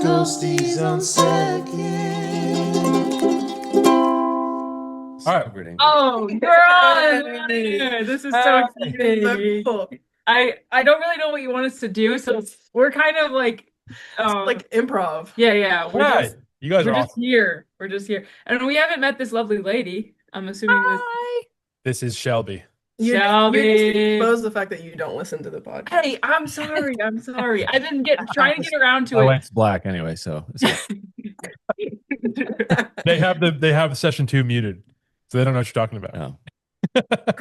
Ghosties on second. All right. Oh, girl, this is so exciting. Cool. I don't really know what you want us to do, so we're kind of like, Like improv. yeah. You guys We're are just awesome. here. We're just here, and we haven't met this lovely lady. I'm assuming this. This is Shelby. You Shelby. expose the fact that you don't listen to the podcast. Hey, I'm sorry. I've been trying to get around to My it. wife's black anyway, so They have session 2 muted, so they don't know what you're talking about. no.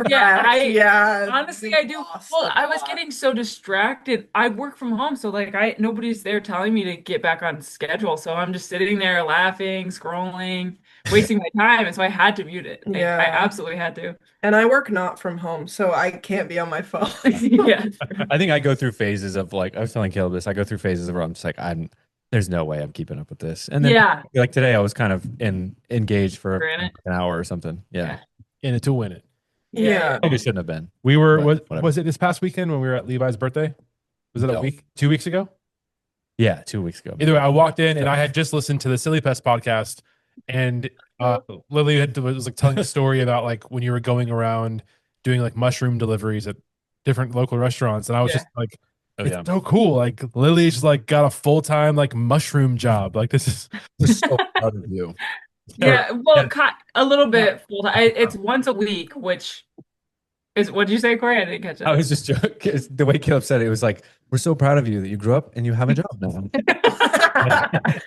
Yeah, honestly, I do. Lost Well, the I was plot. getting so distracted. I work from home, so like nobody's there telling me to get back on schedule. So I'm just sitting there laughing, scrolling, wasting my time. And so I had to mute it. Yeah. I absolutely had to. And I work not from home, so I can't be on my phone. Yeah. I think I go through phases of like I was telling Caleb this. I go through phases where I'm just like there's no way I'm keeping up with this. And then Yeah. like today I was kind of engaged for Granted. an hour or something. Yeah. In it to win it. Yeah. Maybe shouldn't have been. We were Whatever. was it this past weekend when we were at Levi's birthday? Was it a No. week? 2 weeks ago? Yeah, 2 weeks ago. Either way, I walked in and I had just listened to the Silly Pest podcast, and Lily was like telling a story about like when you were going around doing like mushroom deliveries at different local restaurants, and I was just like, Oh, it's yeah. so cool. Like Lily's like got a full-time like mushroom job. Like this is So proud of you. Yeah. Well, a little bit full time. It's once a week, which is, what did you say, Cory? I didn't catch it. I was just joking. The way Caleb said it was like, we're so proud of you that you grew up and you have a job now.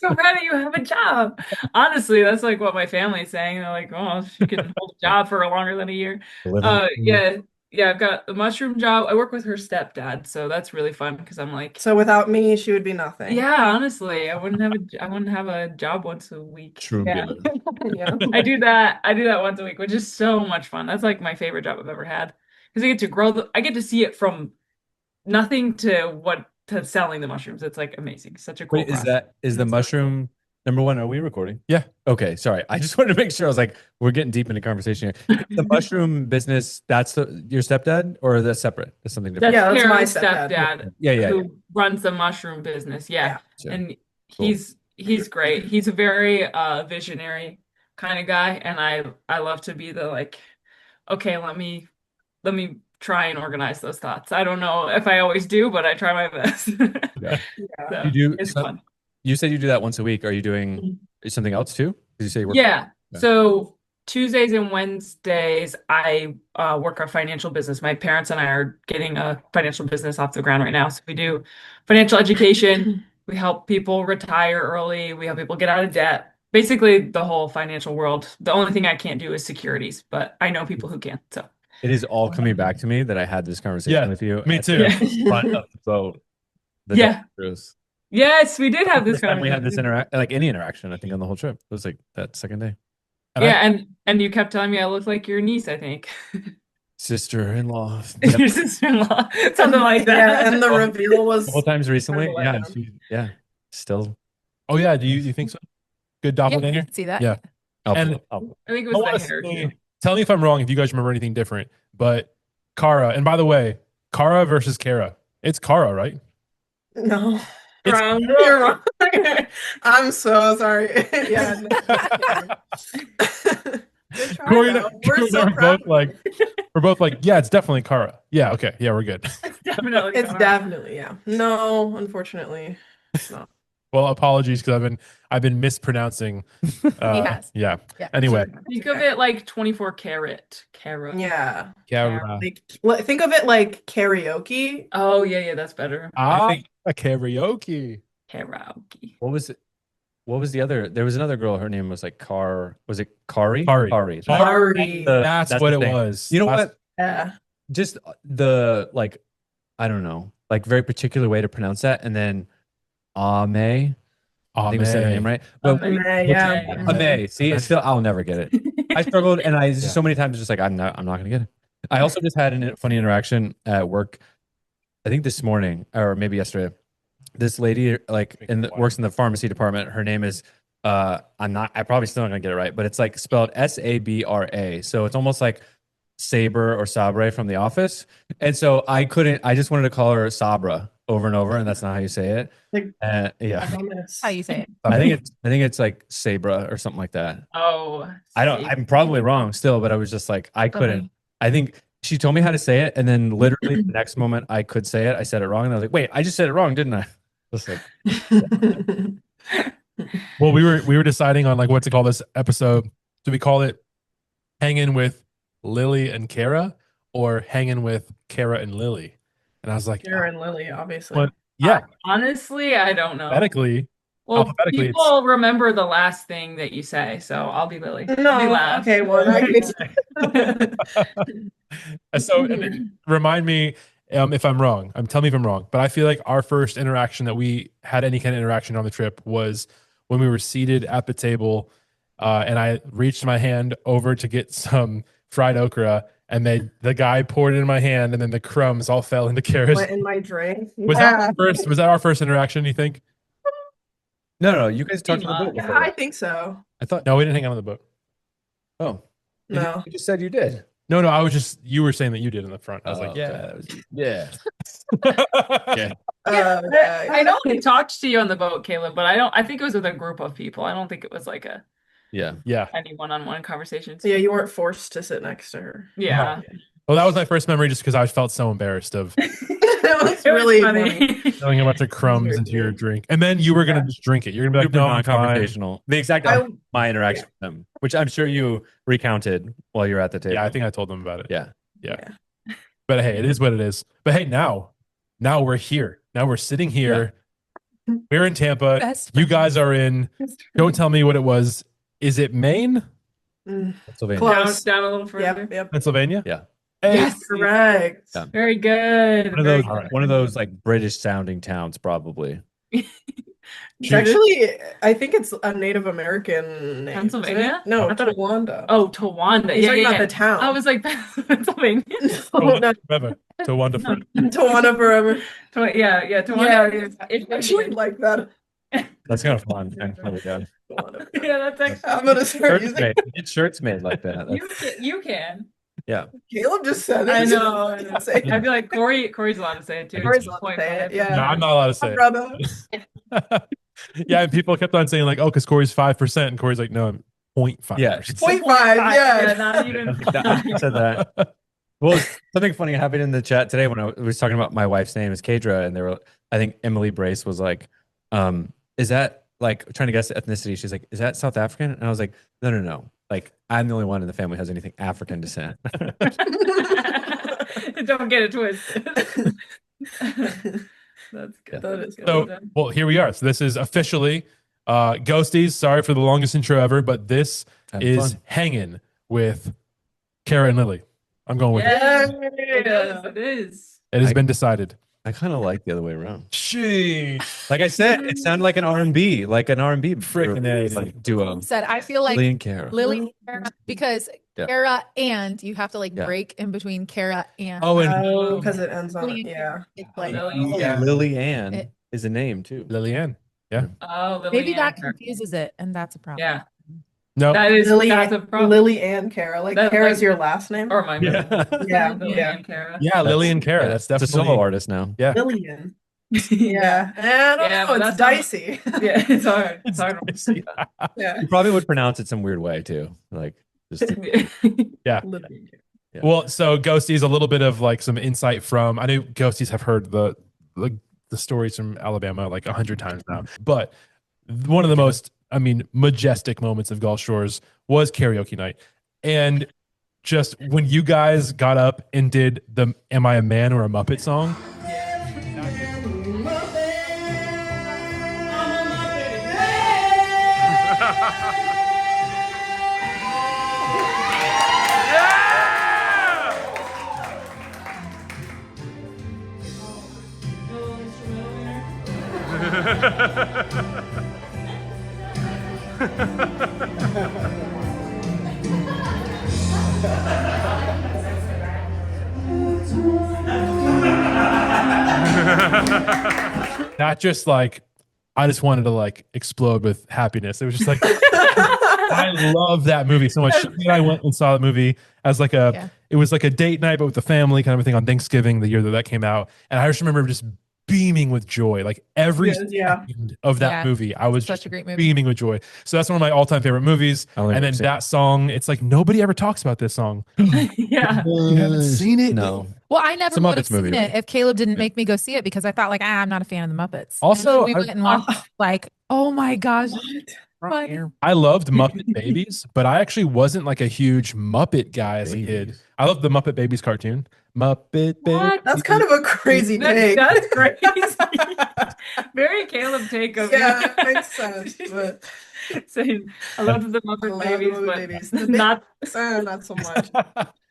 So proud that you have a job. Honestly, that's like what my family's saying. They're like, oh, she can hold a job for longer than a year. Yeah, I've got the mushroom job. I work with her stepdad, so that's really fun because I'm like, So without me, she would be nothing. yeah, honestly, I wouldn't have a job once a week. True. Yeah. Yeah. I do that once a week, which is so much fun. That's like my favorite job I've ever had because I get to I get to see it from nothing to selling the mushrooms. It's like amazing. Such a cool Wait, process. is the mushroom number one? Are we recording? Yeah. Okay, sorry. I just wanted to make sure. I was like, we're getting deep into conversation here. The mushroom business, that's your stepdad, or that's separate? That's something different. That's Yeah, that's my Kara's stepdad. Yeah. who runs the mushroom business. Yeah. Sure. And Cool. he's great. He's a very visionary kind of guy, and I love to be the like, okay, let me try and organize those thoughts. I don't know if I always do, but I try my best. Yeah. So, You do. it's fun. You said you do that once a week. Are you doing something else too? Did you say you work? Yeah. Yeah. So Tuesdays and Wednesdays, I work our financial business. My parents and I are getting a financial business off the ground right now. So we do financial education. We help people retire early. We help people get out of debt. Basically, the whole financial world. The only thing I can't do is securities, but I know people who can. So It is all coming back to me that I had this conversation Yeah, with you. me at too. the front of the boat. The Yeah. doctors. yes, we did have this First time we had this conversation. like any interaction, I think, on the whole trip. It was like that second day. And Yeah, and you kept telling me I look like your niece, I think. Sister-in-law. Your sister-in-law. Something like that. Yeah, and the reveal was A couple times recently. Kinda Yeah. letdown. Still. Oh yeah, do you think so? Good doppelganger? Yeah, see that? Yeah. And I think it I was wanna the hair say- too. tell me if I'm wrong, if you guys remember anything different, but Kara, and by the way, Kara versus Kara. It's Kara, right? no. It's Wrong. Kara. You're wrong. I'm so sorry. Yeah. Good try, Cory though. and We're Cory so and I are proud. we're both like, yeah, it's definitely Kara. Yeah, okay, yeah, we're good. Definitely. It's Kara. definitely, yeah. No, unfortunately, it's not. Well, apologies because I've been mispronouncing. has. Yeah. Yeah. Anyway, Think of it like 24 karat. Carat. Yeah. Kara. Think of it like karaoke. Oh, yeah, that's better. A karaoke. Karaoke. What was it? What was the other? There was another girl. Her name was like Was it Cory? Kari. Kari. Kari. That's what the it thing. was. You know That's- what? Yeah. Just the like, I don't know, like very particular way to pronounce that, and then Ame. I think we said her name right. But Yeah. Ame. See, it's still I'll never get it. I struggled, and I just so many times just like I'm not gonna get it. I also just had a funny interaction at work. I think this morning or maybe yesterday. This lady like works in the pharmacy department. Her name is I probably still not gonna get it right, but it's like spelled Sabra. So it's almost like Saber or Sabre from The Office. And so I just wanted to call her Sabra. over and over, and that's not how you say it. Like, Yeah, How you say it? I think it's like Sabra or something like that. Oh, I'm probably wrong still, but I was just like, I couldn't. I think she told me how to say it, and then literally the next moment I could say it, I said it wrong, and I was like, wait, I just said it wrong, didn't I? Just like, Well, we were deciding on like what to call this episode. Do we call it Hangin' with Lily and Kara or Hangin' with Kara and Lily? And I was like, Kara and Lily, obviously. what? Yeah, honestly, I don't know. alphabetically. Well, alphabetically, people remember the last thing that you say, so I'll be Lily. No, I'll be last. okay, well, I So and then remind me if I'm wrong. Tell me if I'm wrong. But I feel like our first interaction that we had any kind of interaction on the trip was when we were seated at the table, and I reached my hand over to get some fried okra, and the guy poured it in my hand, and then the crumbs all fell into Kara's. went in my drink. Was that our first interaction? You think? no, you guys talked on the boat Yeah, before. I think so. I thought, No, we didn't hang out on the boat. oh, No. you just said you did. No, I was just, you were saying that you did in the front. I was like, Okay, yeah. that was- yeah. Yeah. I know I talked to you on the boat, Caleb, but I think it was with a group of people. I don't think it was like Yeah. Yeah. any one-on-one conversations. So yeah, you weren't forced to sit next to her. Yeah. Well, that was my first memory just because I felt so embarrassed of That was It was really funny. funny. throwing a bunch of crumbs into your drink. And then you were going to just drink it. You're going to be like, Super no, I'm fine. non-confrontational. The exact I- opposite of my interaction with them, which I'm sure you recounted while you were at the table. Yeah, I think I told them about it. Yeah. But hey, it is what it is. But hey, now we're here. Now we're sitting here. We're in Tampa. Best You guys are in. Don't tell me what it was. Is it Maine? Pennsylvania. Close. Down a little further. Yep. Pennsylvania? Yeah. Hey, Yes. Correct. Yeah. Very good. One of those, Very good. one of those like British sounding towns, probably. It's actually, I think it's a Native American name. Pennsylvania? isn't it? No, I thought it- Towanda. Oh, Towanda. He's Yeah, talking yeah, about yeah. the town. I was like, Pennsylvania. No, Forever. To one to No. Towanda forever. Yeah, Towanda. Yeah, It's actually like that. That's kind of fun. And really good. Towanda. Yeah, that's actually. I'm gonna start Shirts using. made, get shirts made like that. You can. Yeah. Caleb just said it. I know. I know. Say it. I feel like Cory's allowed to say it too. Cory's It's allowed to point say it, five. yeah. No, I'm not allowed to say My it. brother. Yeah, and people kept on saying like, oh, because Corey's 5%, and Corey's like, no, I'm 0.5%. Yeah. 0.5, Yeah, yeah. not even. I said that. Well, something funny happened in the chat today when I was talking about my wife's name is Kadra, and they were, I think Emily Brace was like, is that like trying to guess the ethnicity? She's like, is that South African? And I was like, no. Like, I'm the only one in the family who has anything African descent. Don't get it twisted. That's good. That is good. So, well, here we are. So this is officially Ghosties. Sorry for the longest intro ever, but this Having is fun. Hangin' with Kara and Lily. I'm going with it. Yeah, it is. It is. It has been decided. I kind of like the other way around. Sheesh. Like I said, it sounded like an R&B, Freaking A. like duo. Said I feel like Lily and Kara. Lily and Kara, because Yeah. Kara and you have to like Yeah. break in between Kara and Oh, and Oh, because it ends on Lily and yeah. Kara. It's like Lily. Yeah. Lily Ann It- is a name too. Lillian. Oh, Lily maybe that Ann. confuses it, and that's a problem. Yeah, No. that is Lily, that's a problem. Lily and Kara. Like That- Kara's like- your last name. Or my Yeah. Yeah, Lily yeah. and Kara. Yeah, Lily and Kara. Yeah, That's it's a definitely solo artist now. Yeah. Lillian. Yeah. I don't Yeah, know. but It's that's not- dicey. Yeah, it's hard. It's hard. Yeah. You probably would pronounce it some weird way too. Like just Lily and Kara. Well, so Ghosties, a little bit of like some insight from, I know Ghosties have heard the stories from Alabama like 100 times now, but one of the most, majestic moments of Gulf Shores was karaoke night. And just when you guys got up and did the Am I a Man or a Muppet song? Not just like, I just wanted to like explode with happiness. It was just like, I love that movie so much. Shelby and I went and saw that movie as like it was like a date night, but with the family kind of a thing on Thanksgiving, the year that came out. And I just remember just beaming with joy. Like every Yes, yeah. second of that Yeah. movie, I was Such just a great movie. beaming with joy. So that's one of my all-time favorite movies. I only And then ever seen- that song, it's like nobody ever talks about this song. Yeah. You haven't seen it? No. Well, I never It's a would have Muppets seen movie. it if Caleb didn't make me go see it because I thought like, I'm not a fan of the Muppets. Also, And then we went and watched like, oh my gosh. What? I loved Muppet Babies, but I actually wasn't like a huge Muppet guy as a kid. Babies. I loved the Muppet Babies cartoon. Muppet Babies. What? That's kind of a crazy take. That's crazy. Very Caleb take of Yeah, it makes sense. But saying I loved the I Muppet love Babies, Muppet but Babies. not not so much.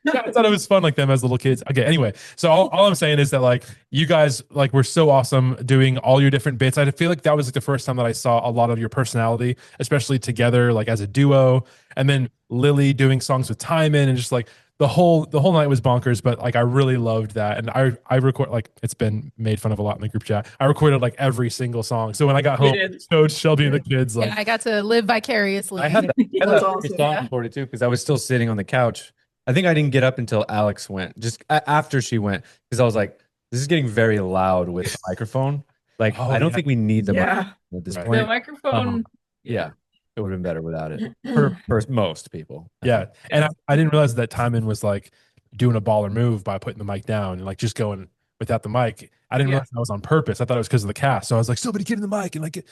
Yeah, I thought it was fun like them as little kids. Okay, anyway, so all I'm saying is that like you guys like were so awesome doing all your different bits. I feel like that was like the first time that I saw a lot of your personality, especially together like as a duo, and then Lily doing songs with Timon and just like the whole night was bonkers. But like I really loved that, and I record like it's been made fun of a lot in the group chat. I recorded like every single song. So when I got We home, did. showed Shelby and the kids like Yeah, I got to live vicariously. I had that, I had That's that awesome. song recorded too because I was still sitting on the couch. I think I didn't get up until Alex went, just after she went, because I was like, this is getting very loud with the microphone. Like, Oh, I don't yeah. think we need the Yeah. microphone at this Right. the point. microphone. Yeah, it would have been better without it for most people. yeah. And I didn't realize that Timon was like doing a baller move by putting the mic down and like just going without the mic. I didn't Yeah. realize that was on purpose. I thought it was because of the cast. So I was like, somebody get in the mic and like,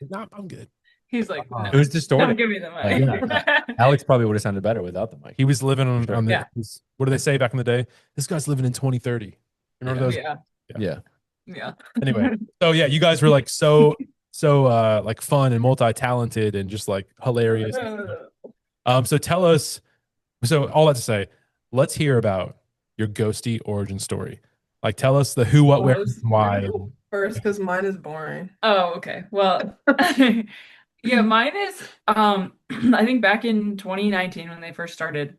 no, I'm good. He's like, no, It was don't distorted. give me the mic. Alex probably would have sounded better without the mic. He was living on the, Yeah. what do they say back in the day? This guy's living in 2030. Remember those? Yeah, Yeah. yeah. Anyway, so yeah, you guys were like so like fun and multi-talented and just like hilarious. So tell us, so all that to say, let's hear about your ghostie origin story. Like tell us the who, what, where, and why. First, because mine is boring. Oh, okay. Well, yeah, mine is I think back in 2019 when they first started,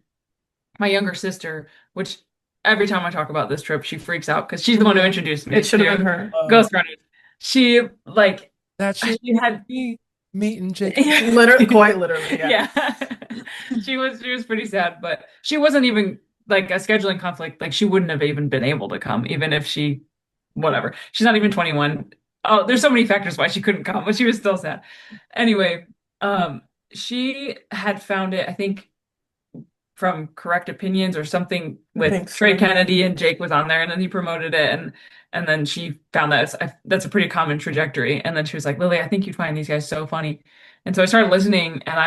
my younger sister, which every time I talk about this trip, she freaks out because she's the one who introduced me It should have to been her. Ghost Runners. She like That she had meeting Jake. Literally, quite literally. Yeah. yeah. She was pretty sad, but she wasn't even like a scheduling conflict. Like she wouldn't have even been able to come, even if she whatever. She's not even 21. Oh, there's so many factors why she couldn't come, but she was still sad. Anyway, she had found it, I think, from Correct Opinions or something with think so. Trey Kennedy, and Jake was on there, and then he promoted it, and then she found that that's a pretty common trajectory. And then she was like, Lily, I think you'd find these guys so funny. And so I started listening, and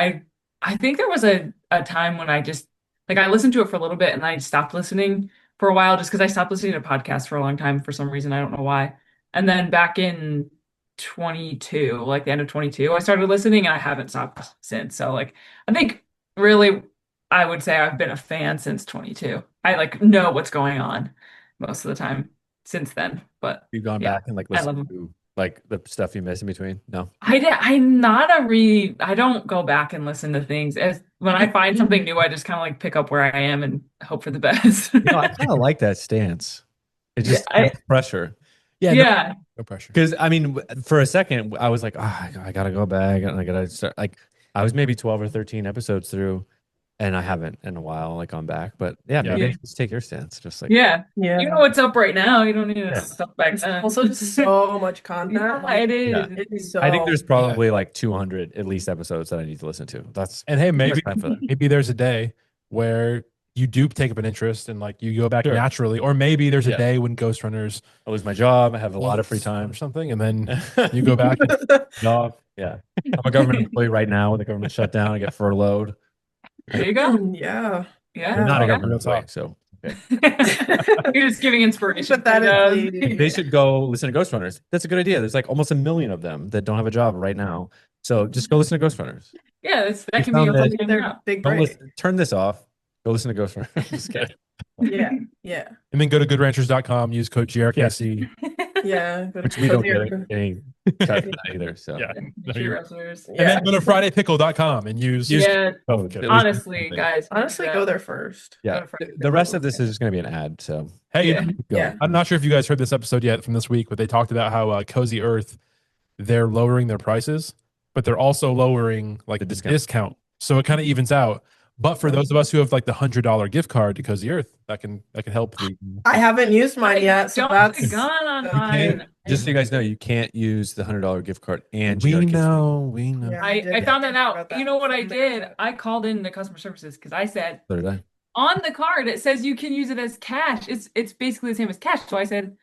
I think there was a time when I just like I listened to it for a little bit and I stopped listening for a while just because I stopped listening to podcasts for a long time for some reason. I don't know why. And then back in 22, like the end of 22, I started listening and I haven't stopped since. So like I think really I would say I've been a fan since 22. I like know what's going on most of the time since then. But You've gone yeah, back and like I love listened to like the stuff you miss in between? No. I don't go back and listen to things. When I find something new, I just kind of like pick up where I am and hope for the best. You know, I kind of like that stance. It just adds pressure. Yeah, Yeah. no pressure. Because I mean, for a second, I was like, I gotta go back and I gotta start. Like, I was maybe 12 or 13 episodes through, and I haven't in a while, like gone back. But yeah, maybe Yeah. I should just take your stance. Just like, Yeah. Yeah. You know what's up right now. You don't need to Yeah. stuff back then. Also, just so much content. Yeah, it is. Yeah. It's so. I think there's probably like 200 at least episodes that I need to listen to. That's And hey, too maybe much time for that. maybe there's a day where you do take up an interest and like you go back Sure. naturally, or maybe there's a Yeah. day when Ghost Runners I lose my job. I have a lot of free time. or something, and then you go back. And, Job. Yeah. I'm a government employee right now with the government shutdown. I get furloughed. There you go. Yeah. Yeah. I'm not a Yeah. government Real employee, talk. so You're just giving inspiration. Pathetically. they should go listen to Ghost Runners. That's a good idea. There's like almost 1 million of them that don't have a job right now. So just go listen to Ghost Runners. Yeah, that We can be a found fun that thing. They're big Don't break. listen, turn this off. Go listen to Ghost Runners. Just kidding. Yeah. Yeah. and then go to goodranchers.com, use code GRKC. Yeah. Go to Which we don't Code get any cut from that either. So Yeah. Cheerleaders. And then go to FridayPickle.com and use Yeah. code. At least Honestly, something. guys. Honestly, go there first. Yeah. The rest of this is just going to be an ad. So Hey, Yeah. go. Yeah. I'm not sure if you guys heard this episode yet from this week, but they talked about how Cozy Earth, they're lowering their prices, but they're also lowering like The the discount. discount. So it kind of evens out. But for those of us who have like the $100 gift card to Cozy Earth, that can help. I haven't used mine yet, so Don't that's have a gun on You mine. Just so you guys know, you can't use the $100 gift card and We you gotta know. Yeah, I did found that think out. about that. You know what I did? I called in to customer services because I said So did I. on the card it says you can use it as cash. It's basically the same as cash. So I said,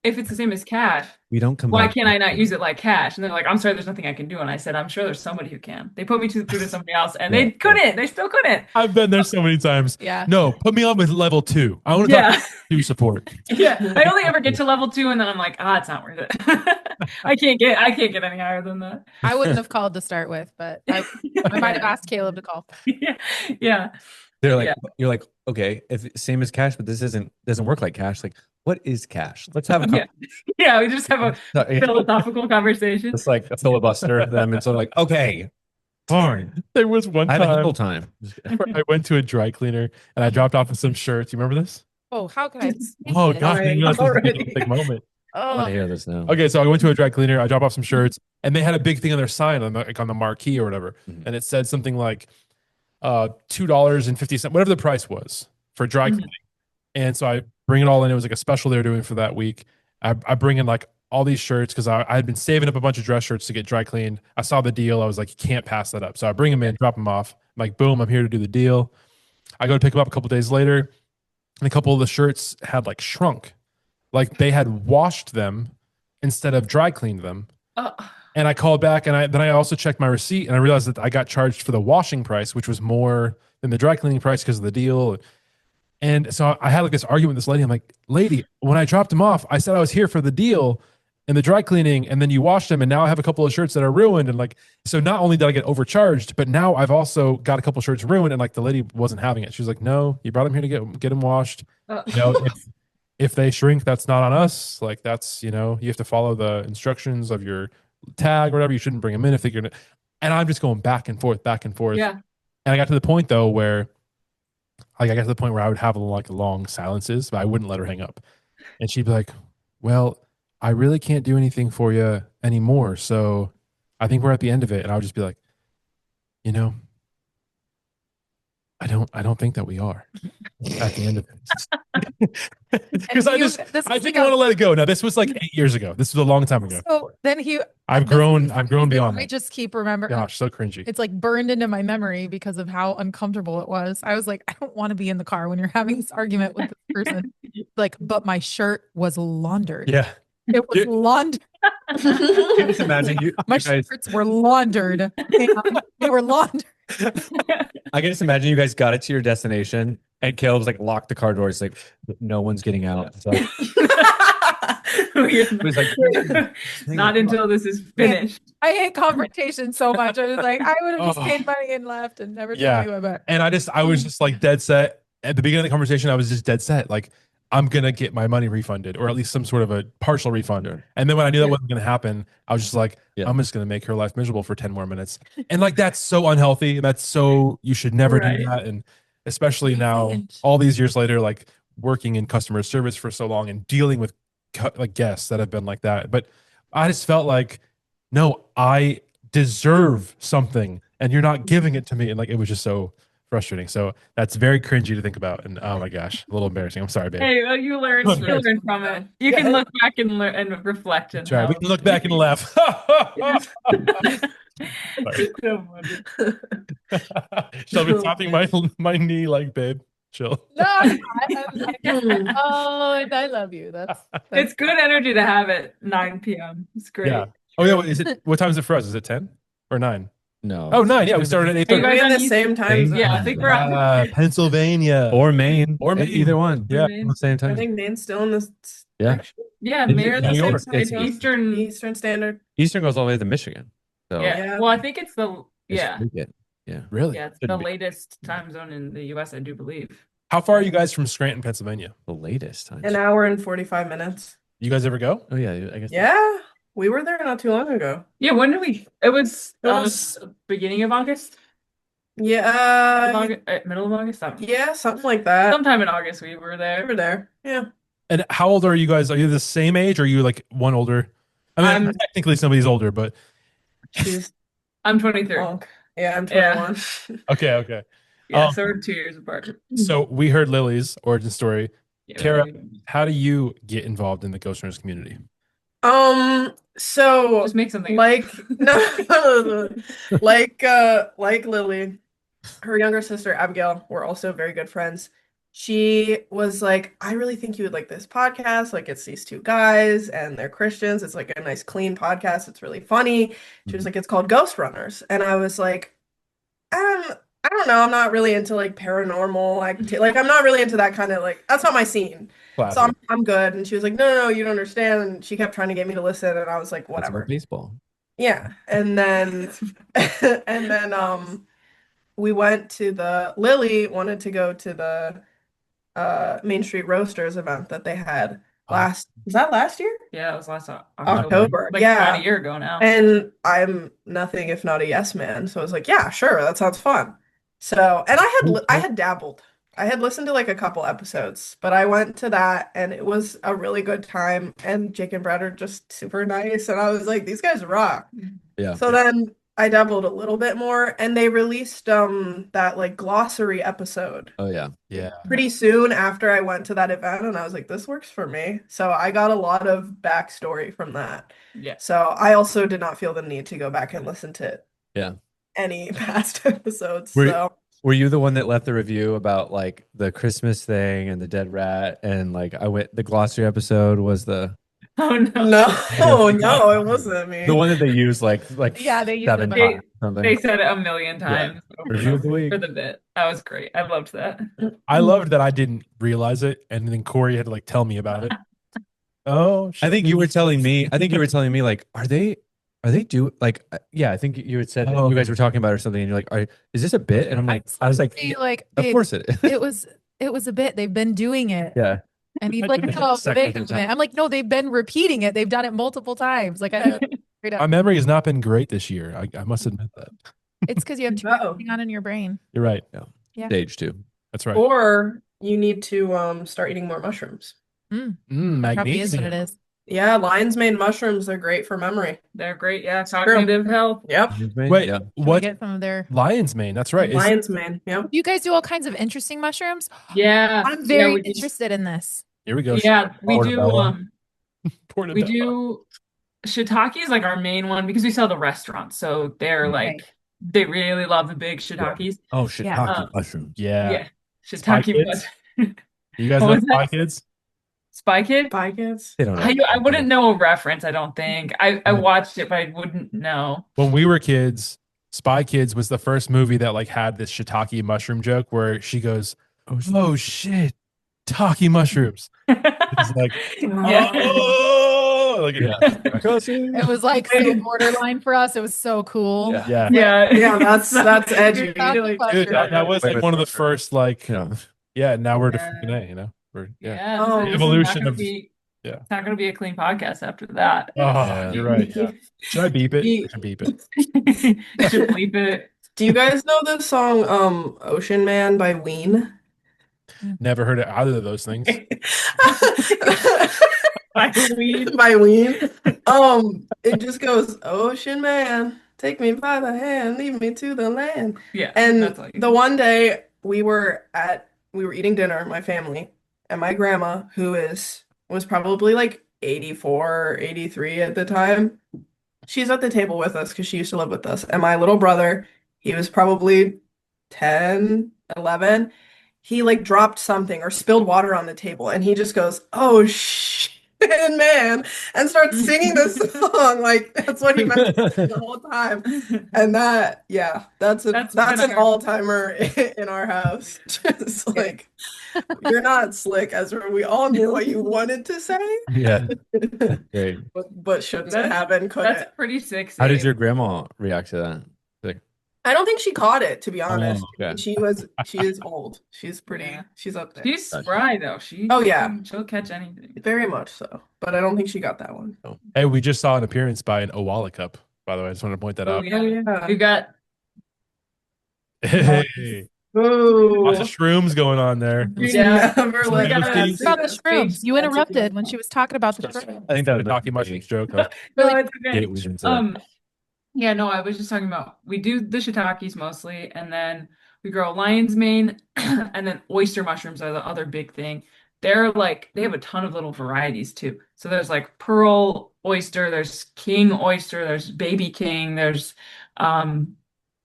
if it's the same as cash, We don't come. why can't I not use it like cash? And they're like, I'm sorry, there's nothing I can do. And I said, I'm sure there's somebody who can. They put me through to somebody else, and Yeah, they couldn't. They still couldn't. I've been there so many times. Yeah. No, put me on with level 2. I want to Yeah. talk to support. Yeah, I only ever get to level 2, and then I'm like, it's not worth it. I can't get any higher than that. I wouldn't have called to start with, but I might have asked Caleb to call. Yeah. They're like, Yeah. you're like, okay, if same as cash, but this doesn't work like cash. Like, what is cash? Let's have a Yeah, we just have a conversation. philosophical conversation. It's like a filibuster them, and so like, okay, fine. There was one I have a time whole time. where I went to a dry cleaner and I dropped off some shirts. You remember this? Oh, how can I? Oh gosh, Right. you know, this was a Already. big moment. I want to Oh, hear this now. Okay, so I went to a dry cleaner. I dropped off some shirts, and they had a big thing on their sign, on the marquee or whatever, Mhm. and it said something like $2.50, whatever the price was for dry Mhm. cleaning. And so I bring it all in. It was like a special they were doing for that week. I bring in like all these shirts because I had been saving up a bunch of dress shirts to get dry cleaned. I saw the deal. I was like, you can't pass that up. So I bring them in, drop them off. I'm like, boom, I'm here to do the deal. I go to pick them up a couple days later, and a couple of the shirts had like shrunk, like they had washed them instead of dry cleaned them. Oh, And I called back, and then I also checked my receipt, and I realized that I got charged for the washing price, which was more than the dry cleaning price because of the deal. And so I had like this argument with this lady. I'm like, lady, when I dropped them off, I said I was here for the deal and the dry cleaning, and then you washed them, and now I have a couple of shirts that are ruined. And like, so not only did I get overcharged, but now I've also got a couple of shirts ruined. And like the lady wasn't having it. She was like, no, you brought them here to get them washed. You know, if they shrink, that's not on us. Like that's, you know, you have to follow the instructions of your tag or whatever. You shouldn't bring them in if they're gonna. And I'm just going back and forth, back and forth. yeah. And I got to the point though where, like, I got to the point where I would have like long silences, but I wouldn't let her hang up. And she'd be like, "Well, I really can't do anything for you anymore, so I think we're at the end of it." And I would just be like, you know, I don't think that we are at the end of it. Because I didn't want to let it go. Now this was like 8 years ago. This was a long time ago. so then I've grown beyond I that. just keep remembering. Gosh, so cringy. It's like burned into my memory because of how uncomfortable it was. I was like, I don't want to be in the car when you're having this argument with this person. Like, but my shirt was laundered. Yeah. It was You- laundered. Can you just imagine My you guys, shirts were laundered. They were laundered. I can just imagine you guys got it to your destination and Caleb's like locked the car doors, like no one's getting out. So it was like Not until this is finished. I hate confrontation so much. I was like, I would have just Oh. paid money and left and never Yeah. told you about it. And I was just like dead set at the beginning of the conversation. I was just dead set. Like, I'm going to get my money refunded, or at least some sort of a partial refund. And then when I knew that wasn't going to happen, I was just like, Yeah. I'm just going to make her life miserable for 10 more minutes. And like, that's so unhealthy. That's so, you should never Right. do that. And especially now, all these years later, like working in customer service for so long and dealing with like guests that have been like that. But I just felt like, no, I deserve something and you're not giving it to me. And like, it was just so frustrating. So that's very cringy to think about. And oh my gosh, a little embarrassing. I'm sorry, babe. Hey, well, you learn from it. You can look back and learn and reflect. And That's right. We can look back and laugh. So funny. Shelby tapping my knee like, babe, chill. No, oh, I love you. That's It's good energy to have at 9 p.m. It's great. Yeah. Oh yeah. What time is it for us? Is it 10 or 9? no. Oh, 9. Yeah, we started at Are you 8:30. guys We're in on the East- same time zone. Yeah, I think we're on. Pennsylvania. Or Maine. Or Maine. Either one. Yeah. At the same I time. think Maine's still in this Yeah. Yeah, It's Mayor New York. it's It's Eastern. Eastern Standard. Eastern goes all the way to Michigan. So Yeah. Yeah. Well, I think it's the it's yeah. weekend. Yeah. Really? Yeah, it's Should the be. latest time zone in the US, I do believe. How far are you guys from Scranton, Pennsylvania? The latest time. An hour and 45 minutes. You guys ever go? Oh yeah, I guess. Yeah. We were there not too long ago. Yeah, when did we? It was It was- beginning of August, Yeah. middle of August. Yeah, something like that. Sometime in August we were We there. were there. Yeah. And how old are you guys? Are you the same age or are you like one older? I mean, I'm- technically somebody's older, but She's I'm 23. drunk. Yeah, I'm Yeah. 21. okay. Yeah, Oh. so we're 2 years apart. So we heard Lily's origin story. Yeah, Kara, we- how do you get involved in the Ghost Runners community? So just make something. like no, like Lily, her younger sister Abigail, we're also very good friends. She was like, I really think you would like this podcast. Like, it's these two guys and they're Christians. It's like a nice, clean podcast. It's really funny. She was like, it's called Ghost Runners. And I was like, I don't know. I'm not really into like paranormal activity. Like, I'm not really into that kind of like, that's not my scene. So Classic. I'm good. And she was like, no, you don't understand. And she kept trying to get me to listen. And I was like, That's whatever. about baseball. Yeah. And then, and then, we went to Lily wanted to go to the Main Street Roasters event that they had was that last year? Yeah, it was last October. Like Yeah. about a year ago now. And I'm nothing if not a yes man. So I was like, yeah, sure, that sounds fun. So, and I had dabbled. I had listened to like a couple episodes, but I went to that and it was a really good time. And Jake and Brad are just super nice. And I was like, these guys rock. Yeah. So then I dabbled a little bit more and they released that like glossary episode Oh yeah. Yeah. pretty soon after I went to that event and I was like, this works for me. So I got a lot of backstory from that. Yeah. So I also did not feel the need to go back and listen to Yeah. any past episodes. Were- So Were you the one that left the review about like the Christmas thing and the dead rat and like the glossary episode was the Oh no. no, it wasn't me. one that they used like Yeah, they used 7 it, but- times or something. They said it a million times Review of the week. for the bit. That was great. I loved that. I loved that I didn't realize it, and then Cory had to like tell me about it. Oh, I think you were telling me. Like, are they do like? Yeah, I think you had said that Oh, you guys were talking about it or something, and you're like, is this a bit? And I was like, Be like, of babe, course it is. it was a bit. They've been doing it. Yeah. And he's I like, did it no, second they time. haven't. I'm like, no, they've been repeating it. They've done it multiple times. Like, I straight My up. memory has not been great this year. I must admit that. It's because you have too much Uh-oh. going on in your brain. You're right. Yeah. Stage 2. That's right. Or you need to start eating more mushrooms. Probably is Magnesium. what it is. Yeah, lion's mane mushrooms are great for memory. They're great. Yeah, cognitive health. Yep. Wait, Yeah. Can we what? get some of their. Lion's mane. That's right. Is- Lion's mane. Yep. You guys do all kinds of interesting mushrooms. Yeah. I'm very we do- interested in this. here we go. Yeah, we do. Portobello. We Portobello. do. Shiitake is like our main one because we sell the restaurants, so they're Okay. like they really love the big shiitakes. Oh, shiitake Yeah. mushroom. Yeah. Yeah, Spy shiitake. Kids? You guys What know was Spy that? Kids? Spy Kid. Bye, kids. They don't know. I wouldn't know a reference. I don't think. I watched it, but I wouldn't know. When we were kids, Spy Kids was the first movie that like had this shiitake mushroom joke where she goes, "Oh shit, taki mushrooms." It's like, Yeah. oh, like, It was like so borderline for us. It was so cool. Yeah. yeah. Yeah, Yeah, that's edgy. Talking Really- about Dude, your- that was like one of the first like Yeah. now we're to Yeah. freaking A, you know? We're Yeah. Oh. this is Evolution not gonna of- be- yeah. It's not going to be a clean podcast after that. Oh, Yeah. you're right. Yeah. Should I beep it? Ye- I should beep it. You should bleep it. Do you guys know the song Ocean Man by Ween? Never heard of either of those things. By Ween. It just goes, Ocean Man, take me by the hand, lead me to the land. Yeah, And that's all you the one day we were eating dinner, my family, and my grandma, who was probably like 84 or 83 at the time, she's at the table with us because she used to live with us. And my little brother, he was probably 10, 11. He like dropped something or spilled water on the table and he just goes, "Oh shit, man," and starts singing this song. Like that's what he meant the whole time. And that, yeah, that's been an our- all-timer in our house. Just like you're not slick, Ezra. We all knew what you wanted to say, Yeah. Great. but shouldn't That's- have and couldn't. That's pretty sick. How did your grandma react to that? I don't think she caught it, to be honest. okay. She is old. She's pretty. Yeah. She's up there. She's spry though. Oh, yeah. she'll catch anything. Very much so. But I don't think she got that one. Hey, we just saw an appearance by an Owala Cup, by the way. I just wanted to point that Oh, out. yeah. We got Hey, Ooh. lots of shrooms going on there. Yeah. Never let Yeah. that Fifties. About the shrooms. You That's a interrupted good when one. she was talking about the shrooms. I think that The was Taki mushrooms joke. Huh? No, it's okay. Gateway into that. Yeah, no, I was just talking about we do the shiitakes mostly, and then We grow lion's mane, and then oyster mushrooms are the other big thing. They're like they have a ton of little varieties too. So there's like pearl oyster, there's king oyster, there's baby king, there's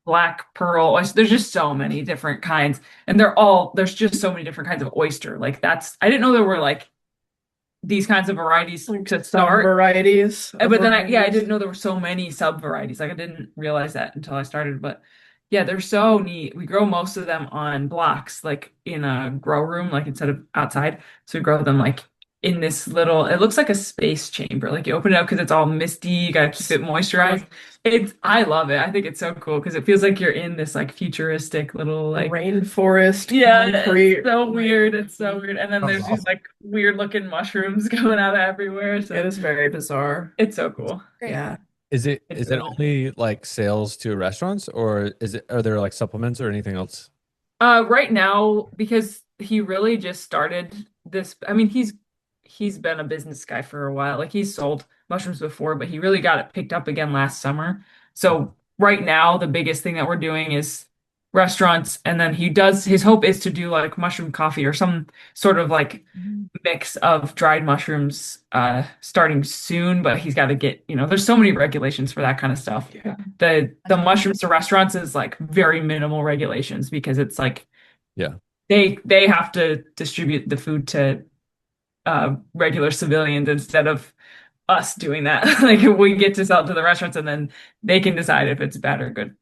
black pearl oyster. There's just so many different kinds, and there's just so many different kinds of oyster. Like I didn't know there were like these kinds of varieties Like to some start. varieties. But then I didn't know there were so many sub varieties. Like I didn't realize that until I started. But yeah, they're so neat. We grow most of them on blocks, like in a grow room, like instead of outside. So we grow them like in this little, it looks like a space chamber. Like you open it up because it's all misty, you gotta keep it moisturized. I love it. I think it's so cool because it feels like you're in this like futuristic little like rainforest. yeah, concrete. it's so weird. It's so weird. And then there's these like weird looking mushrooms coming out of everywhere. So It is very bizarre. it's so cool. Great. Yeah. Is it It's it really- only like sales to restaurants, or are there like supplements or anything else? Right now, because he really just started this. I mean, he's been a business guy for a while. Like he's sold mushrooms before, but he really got it picked up again last summer. So right now, the biggest thing that we're doing is restaurants, and then his hope is to do like mushroom coffee or some sort of like mix of dried mushrooms starting soon, but he's got to get, there's so many regulations for that kind of stuff. Yeah. The mushrooms to restaurants is like very minimal regulations because it's like Yeah. they have to distribute the food to regular civilians instead of us doing that. Like we get to sell it to the restaurants and then they can decide if it's bad or good.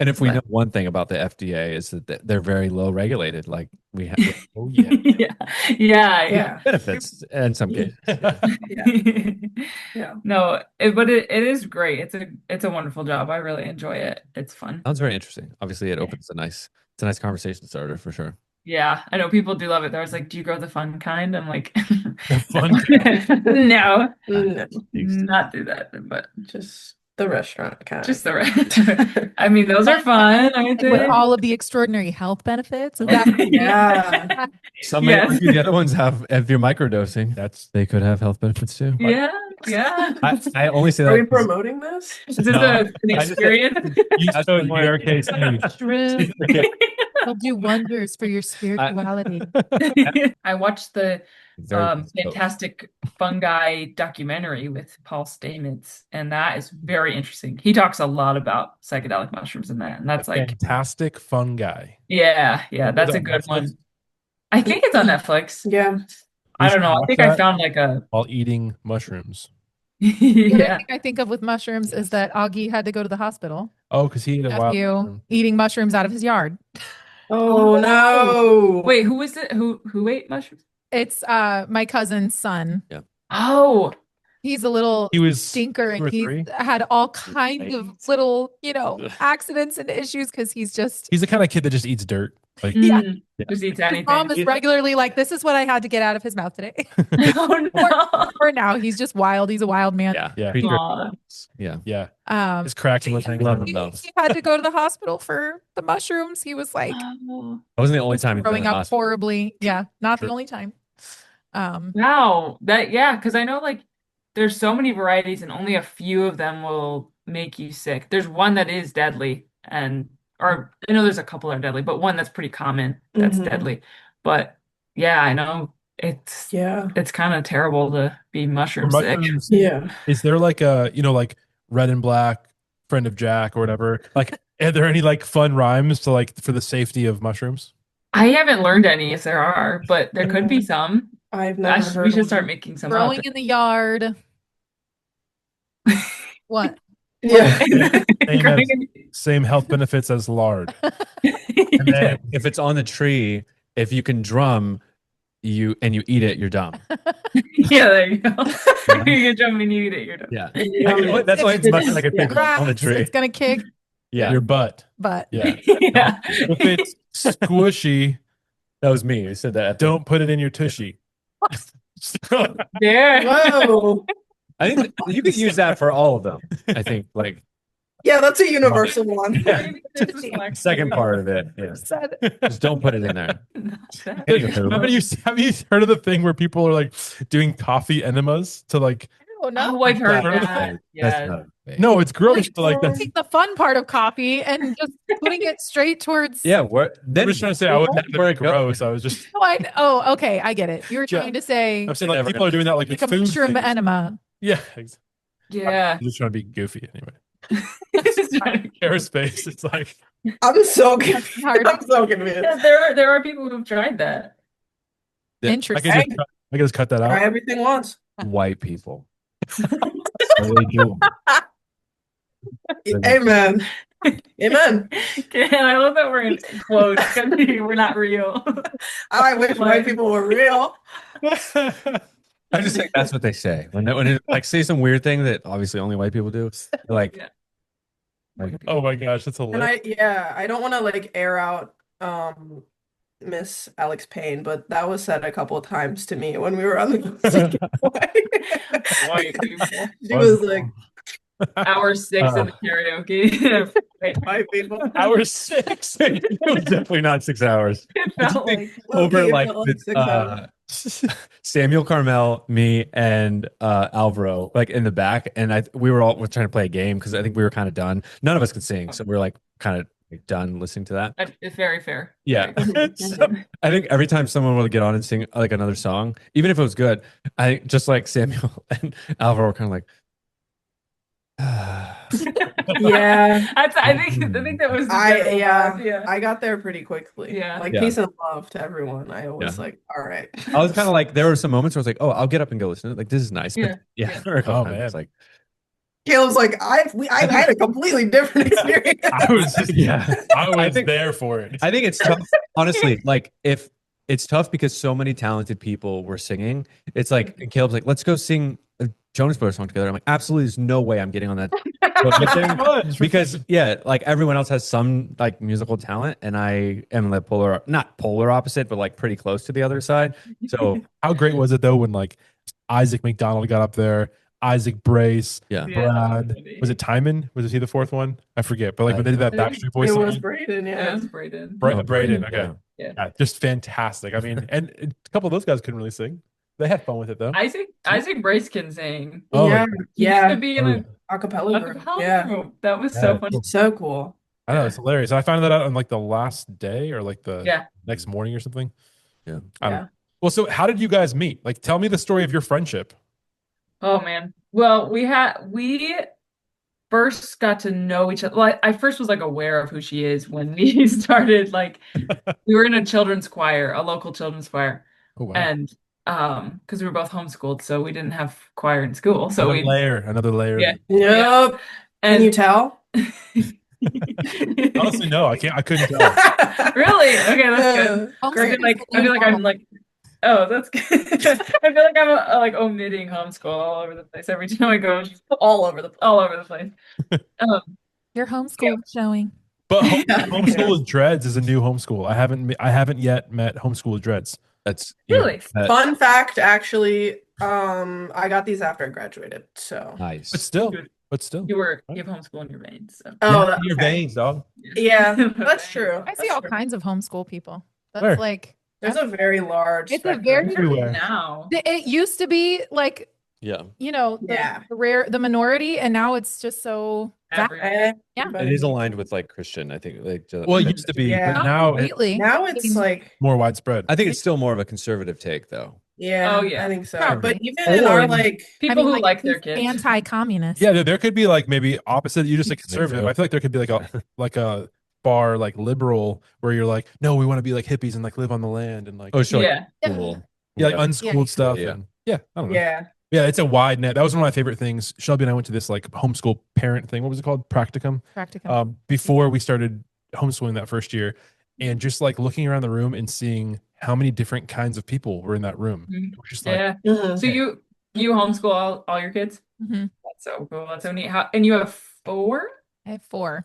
And if we But- know one thing about the FDA is that they're very low regulated. Like we have Oh yeah. yeah. benefits in some cases. Yeah. No, but it is great. It's a wonderful job. I really enjoy it. It's fun. Sounds very interesting. Obviously, it's a nice conversation starter for sure. Yeah, I know people do love it. They're always like, "Do you grow the fun kind?" I'm like, The fun no, No, not do that. But just the restaurant kind. just the rest. I mean, those are fun, aren't With they? all of the extraordinary health benefits. Is that Yeah. Some Yes. of the other ones have, if you're microdosing, they could have health benefits too. Yeah, yeah. I only say Are we that. promoting this? Is this No. an I just- experience? You so in your case, true? They'll do wonders for your spirituality. I watched the Very- fantastic fungi documentary with Paul Stamets, and that is very interesting. He talks a lot about psychedelic mushrooms in that, and that's like, fantastic fun guy. yeah, that's a good one. I think it's on Netflix. Yeah. I don't know. I Watch think I that found like a while eating mushrooms. The other yeah. thing I think of with mushrooms is that Augie had to go to the hospital Oh, because he ate a wild after mushroom. eating mushrooms out of his yard. Oh no. Wait, who is it? Who ate mushrooms? It's my cousin's son. Oh, He's a little He was stinker two or and he three? had all kinds of little, accidents and issues because he's He's the kind of kid that just eats dirt. Like Yeah. just eats his anything. mom is regularly like, this is what I had to get out of his mouth today. Oh no. For now, he's just wild. He's a wild man. Yeah. Creature- Aw. yeah. yeah, Um, just cracking with things. Love he, him though. he had to go to the hospital for the mushrooms. He was like Oh. That wasn't the only time he's been in growing the up hospital. horribly. Yeah, not Sure. the only time. Wow. Because I know like there's so many varieties and only a few of them will make you sick. There's one that is deadly or I know there's a couple that are deadly, but one that's pretty common that's Mhm. deadly. But yeah, I know it's Yeah. kind of terrible to be For mushroom sick. mushrooms, Yeah. is there like a like red and black friend of Jack or whatever? Like, are there any like fun rhymes to like for the safety of mushrooms? I haven't learned any if there are, but there could be some. I've never heard We should of start them. making some Growing up. in the yard. What? Yeah. Growing Same health benefits as lard. in- And then if it's on the tree, if you can drum, you eat it, you're dumb. Yeah, there you go. You jump and you eat it, you're done. Yeah. Yeah. That's why it's much like a thing Grass, on the tree. it's gonna kick, Yeah. Your butt. but Yeah. Yeah. If it's squishy, That was me. I said that. don't put it in your tushy. There. Whoa. I think you could use that for all of them. I think like Yeah, that's a universal one. yeah, second part of it. Yeah. said Just don't put it in there. Have you heard of the thing where people are like doing coffee enemas to like oh no. Oh, I've heard That's that. That's Yeah. not- No, it's gross, but like that's. Take the fun part of coffee and just putting it straight towards. Yeah, what? I'm Then just trying to say I wouldn't have to where be it goes. gross. I was just. Oh, okay, I get it. You were Yeah. trying to say I'm saying like people are doing that like like with a food. mushroom things. enema. Yeah. Yeah. I'm just trying to be goofy anyway. It's trying to- Aerospace. It's like. I'm so confused. hard. I'm so confused. Yeah, there are people who've tried that. Yeah. I Interesting. could just cut that Try out. everything once. White people. Really do. Amen. Amen. Okay, I love that we're in quotes. We're not real. I wish white people were real. I just think that's what they say when it like say some weird thing that obviously only white people do. They're like, Yeah. Oh my gosh, that's And hilarious. I don't want to like air out Miss Alex Payne, but that was said a couple of times to me when we were on the Ghostie Getaway. White people. She was like, Hour 6 in the karaoke. Wait, white people. Hour 6. it was definitely not 6 hours. it felt like Over Low-key, it like felt with, 6 hours. Samuel Carmel, me, and Alvaro, like in the back, and we were trying to play a game because I think we were kind of done. None of us could sing, so we were like kind of done listening to that. it's very fair. Yeah. Very So, I think every time someone would get on and sing like another song, even if it was good, I think just like Samuel and Alvaro were kind of like. Yeah. I think that was the general vibe, yeah. I got there pretty quickly. Yeah. Like Yeah. peace and love to everyone. I was Yeah. like, all right. I was kind of like, there were some moments where I was like, oh, I'll get up and go listen to it. Like, this is nice. Yeah. But yeah. Yeah. there were a couple Oh, times man. it's like, Caleb's like, I've had a completely different experience. I was just, yeah. I was think- there for it. I think it's tough, honestly. Like, if it's tough because so many talented people were singing, it's like, and Caleb's like, let's go sing a Jonas Brothers song together. I'm like, absolutely, there's no way I'm getting on that. Because yeah, like everyone else has some like musical talent, and I am the not polar opposite, but like pretty close to the other side. So How great was it though when like Isaac McDonald got up there, Isaac Brace, yeah, Brad, was it Timon? Was he the fourth one? I forget. But like when they did that Backstreet Boys It song, was Brayden, Yeah, yeah. it's Braden. Braden. Okay, Yeah. yeah, just fantastic. I mean, and a couple of those guys couldn't really sing. They had fun with it though. Isaac Brace can sing. Oh, yeah, He used yeah. to be in a Acapella group. acapella Yeah. group. That was Yeah. so funny. So cool. I know it's hilarious. I found that out on like the last day or like the Yeah. next morning or something. Yeah. I don't Yeah. know. Well, so how did you guys meet? Like, tell me the story of your friendship. Oh man. Well, we first got to know each other. Well, I first was like aware of who she is when we started. Like, we were in a children's choir, a local children's choir, Oh wow. and because we were both homeschooled, so we didn't have choir in school. So Another layer. Yeah. Nope. Can and you tell? Honestly, no, I couldn't tell. really? Okay, that's good. Great. I feel like I'm like, oh, that's good. I feel like I'm like omitting homeschool all over the place every time I go, all over the place. Your homeschool showing. But Yeah. homeschool with dreads is a new homeschool. I haven't yet met homeschool with dreads. That's Really? Fun fact, actually, I got these after I graduated. So nice. But still, You have homeschool in your veins. So. oh, Your okay. veins, dog. Yeah, that's true. I see That's all true. kinds of homeschool people. That's Where? like There's a very large It's a spectrum. very- everywhere. Now. it used to be like, Yeah. you know, Yeah. the minority, and now it's just so Every- Eh, Yeah. but It is aligned with like Christian, I think. Like, Well, it used to be, Yeah. but now it's completely. now it's like, more widespread. I think it's still more of a conservative take, though. yeah, Oh, yeah. I think so. Probably. But even in our like, People who like their kids. anti-communist. Yeah, there could be like maybe opposite. You just like conservative. I feel like there could be like a bar like liberal where you're like, no, we want to be like hippies and like live on the land and like Oh, sure. Yeah. Cool. yeah, like unschooled stuff. Yeah. And, yeah, I don't know. yeah, Yeah, it's a wide net. That was one of my favorite things. Shelby and I went to this like homeschool parent thing. What was it called? Practicum. Practicum. Before we started homeschooling that first year, and just like looking around the room and seeing how many different kinds of people were in that room. Mhm. It was just like, Yeah. Mhm. So you homeschool all your kids? Mhm. That's so cool. That's so neat. And you have four I have 4.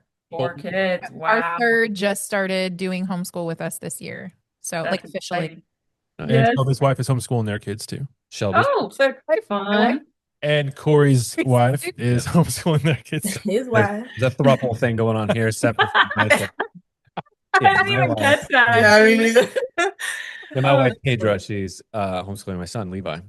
kids. Wow. Our third just started doing homeschool with us this year. So That's like officially. exciting. and Yes. Shelby's wife is homeschooling their kids too. Shelby. Oh, so fun. And Corey's wife is homeschooling their kids. He's why. There's a throuple thing going on here. Separate from my wife. I didn't my even wife- catch that. Yeah, I mean, Yeah, my wife, Pedra, she's homeschooling my son, Levi,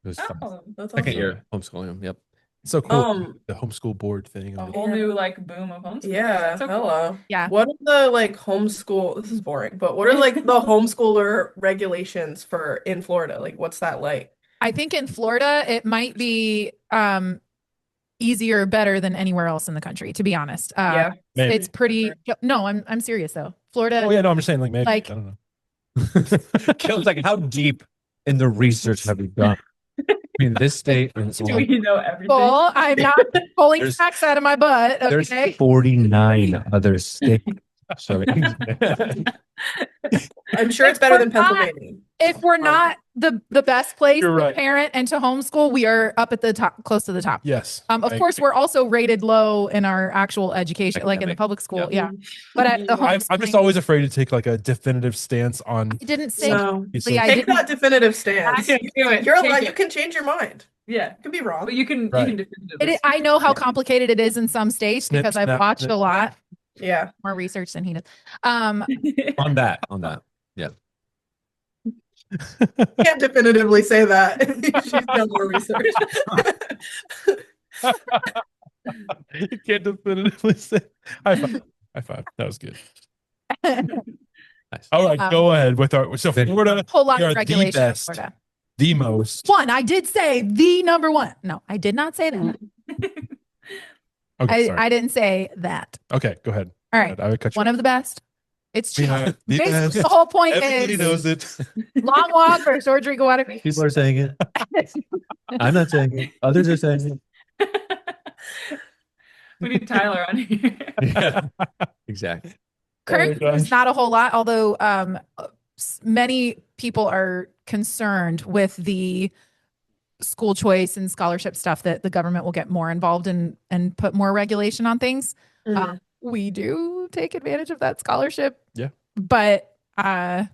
who's Oh, that's second awesome. year homeschooling him. Yep. So cool. Um, The homeschool board thing. A whole new like boom of homeschooling. yeah, So cool. hello. Yeah. What are the like homeschool? This is boring, but what are like the homeschooler regulations for in Florida? Like, what's that like? I think in Florida, it might be easier, better than anywhere else in the country, to be honest. Yeah. Maybe. It's pretty, no, I'm serious though. Florida, Oh yeah, no, I'm just saying like maybe. Like- I don't know. Caleb's like, how deep in the research have you done? I mean, this state and Do we know everything? well, I'm not pulling There's- facts out of my butt. there's Okay. 49 other states. So I'm sure it's better than Pennsylvania. If we're not the best place You're to right. parent and to homeschool, we are up at the top, close to the top. Yes. Of I course, agree. we're also rated low in our actual education, like in the Academic. public school. Yeah. Yeah. But at the I'm just homeschooling, always afraid to take like a definitive stance on. I didn't say, No. these Yeah, I things. Take didn't- that definitive stance. I can't do it. You're Take allowed. it. You can change your mind. Yeah. You can be wrong. But you can Right. definitively. I know how complicated it is in some states Snip, because I've snap, watched snip. a lot Yeah. more research than he does. on that. Can't definitively say that. She's done more research. You can't definitively say. High five. High five. That was good. Nice. All right, go ahead with our. So Florida, Whole lot we are of the regulation in best. Florida. the most. One, I did say the number one. No, I did not say that. Okay, sorry. I didn't say that. Okay, go ahead. All right. I would cut you. One of the best. It's We cheap. are the Basically, best. the whole point Everybody is knows it. long walk or short drink of water. People are saying it. I'm not saying it. Others are saying We need Tyler on here. it. Yeah, exactly. Currently, gosh. there's not a whole lot, although many people are concerned with the school choice and scholarship stuff that the government will get more involved in and put more regulation on things. Mhm. We do take advantage of that scholarship. Yeah. But at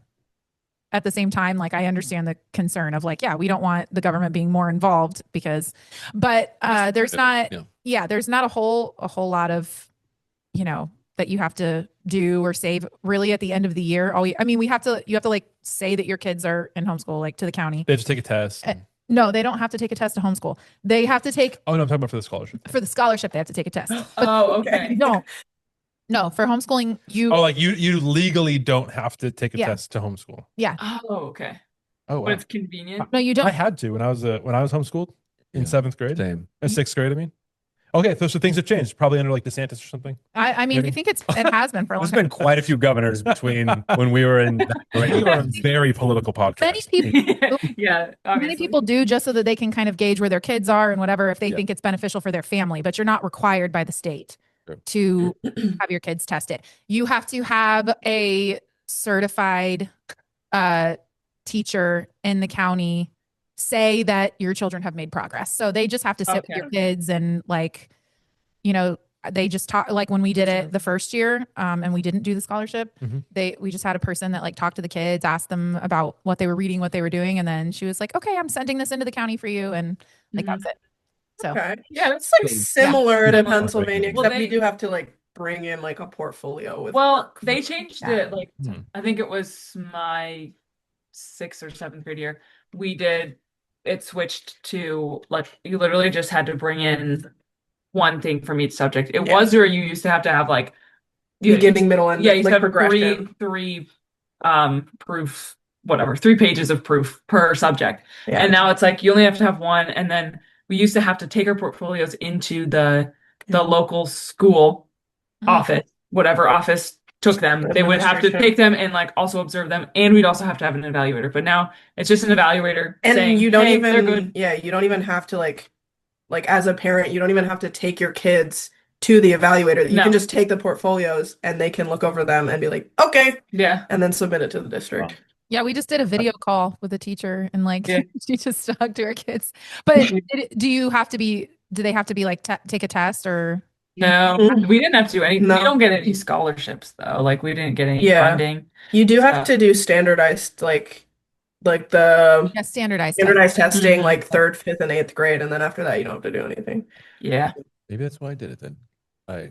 the same time, like I understand the concern of like, yeah, we don't want the government being more involved because, but there's not, there's not a whole lot of, that you have to do or save really at the end of the year. You have to like say that your kids are in homeschool, like to the county. They have to take a test. No, they don't have to take a test to homeschool. They have to take Oh no, I'm talking about for the scholarship. for the scholarship. They have to take a test. Oh, okay. No, for homeschooling, Oh, like you legally don't have to take a Yeah. test to homeschool. Oh, okay. Oh, But wow. it's convenient. no, you I don't. had to when I was homeschooled in Yeah. 7th grade, Same. 6th grade. I mean, okay, so things have changed. Probably under like DeSantis or something. I mean, I think it has been for a long There's time. been quite a few governors between when we were in. We are a very political podcast. Many people Yeah. Many obviously. people do just so that they can kind of gauge where their kids are and whatever if they Yeah. think it's beneficial for their family, but you're not required by the state Sure. to have your kids tested. You have to have a certified teacher in the county say that your children have made progress. So they just have to sit with your kids and like, they just talk like when we did it the first year and we didn't do the scholarship, Mhm. we just had a person that like talked to the kids, asked them about what they were reading, what they were doing. And then she was like, okay, I'm sending this into the county for you. And like, Mhm. that's it. So Okay. Yeah, it's like similar to Pennsylvania, Well, except you they- do have to like bring in like a portfolio with Well, work. they changed Yeah. it. Like, Hmm. I think it was my 6th or 7th grade year. It switched to like, you literally just had to bring in one thing from each subject. It Yeah. was, or you used to have like, beginning, middle, and yeah, you like have progression. three proof, whatever, 3 pages of proof per subject. Yeah. And now it's like you only have to have one. And then we used to have to take our portfolios into the local school Mhm. office, whatever office took them. They would have to Administration. take them and like also observe them. And we'd also have to have an evaluator. But now it's just an evaluator And saying, you don't "Hey, they're even good." you don't even have to like as a parent, you don't even have to take your kids to the evaluator. You No. can just take the portfolios and they can look over them and be like, okay, Yeah. and then submit it to the district. yeah, we just did a video call with a teacher and like Yeah. she just talked to her kids. But do they have to be like take a test or? No, Mhm. we didn't have to do anything. No. We don't get any scholarships though. Like we didn't get any Yeah. funding. You do have So- to do standardized the Yeah, standardized. standardized testing Mhm. like 3rd, 5th, and 8th grade, and then after that you don't have to do anything. Yeah. Maybe that's why I did it then. I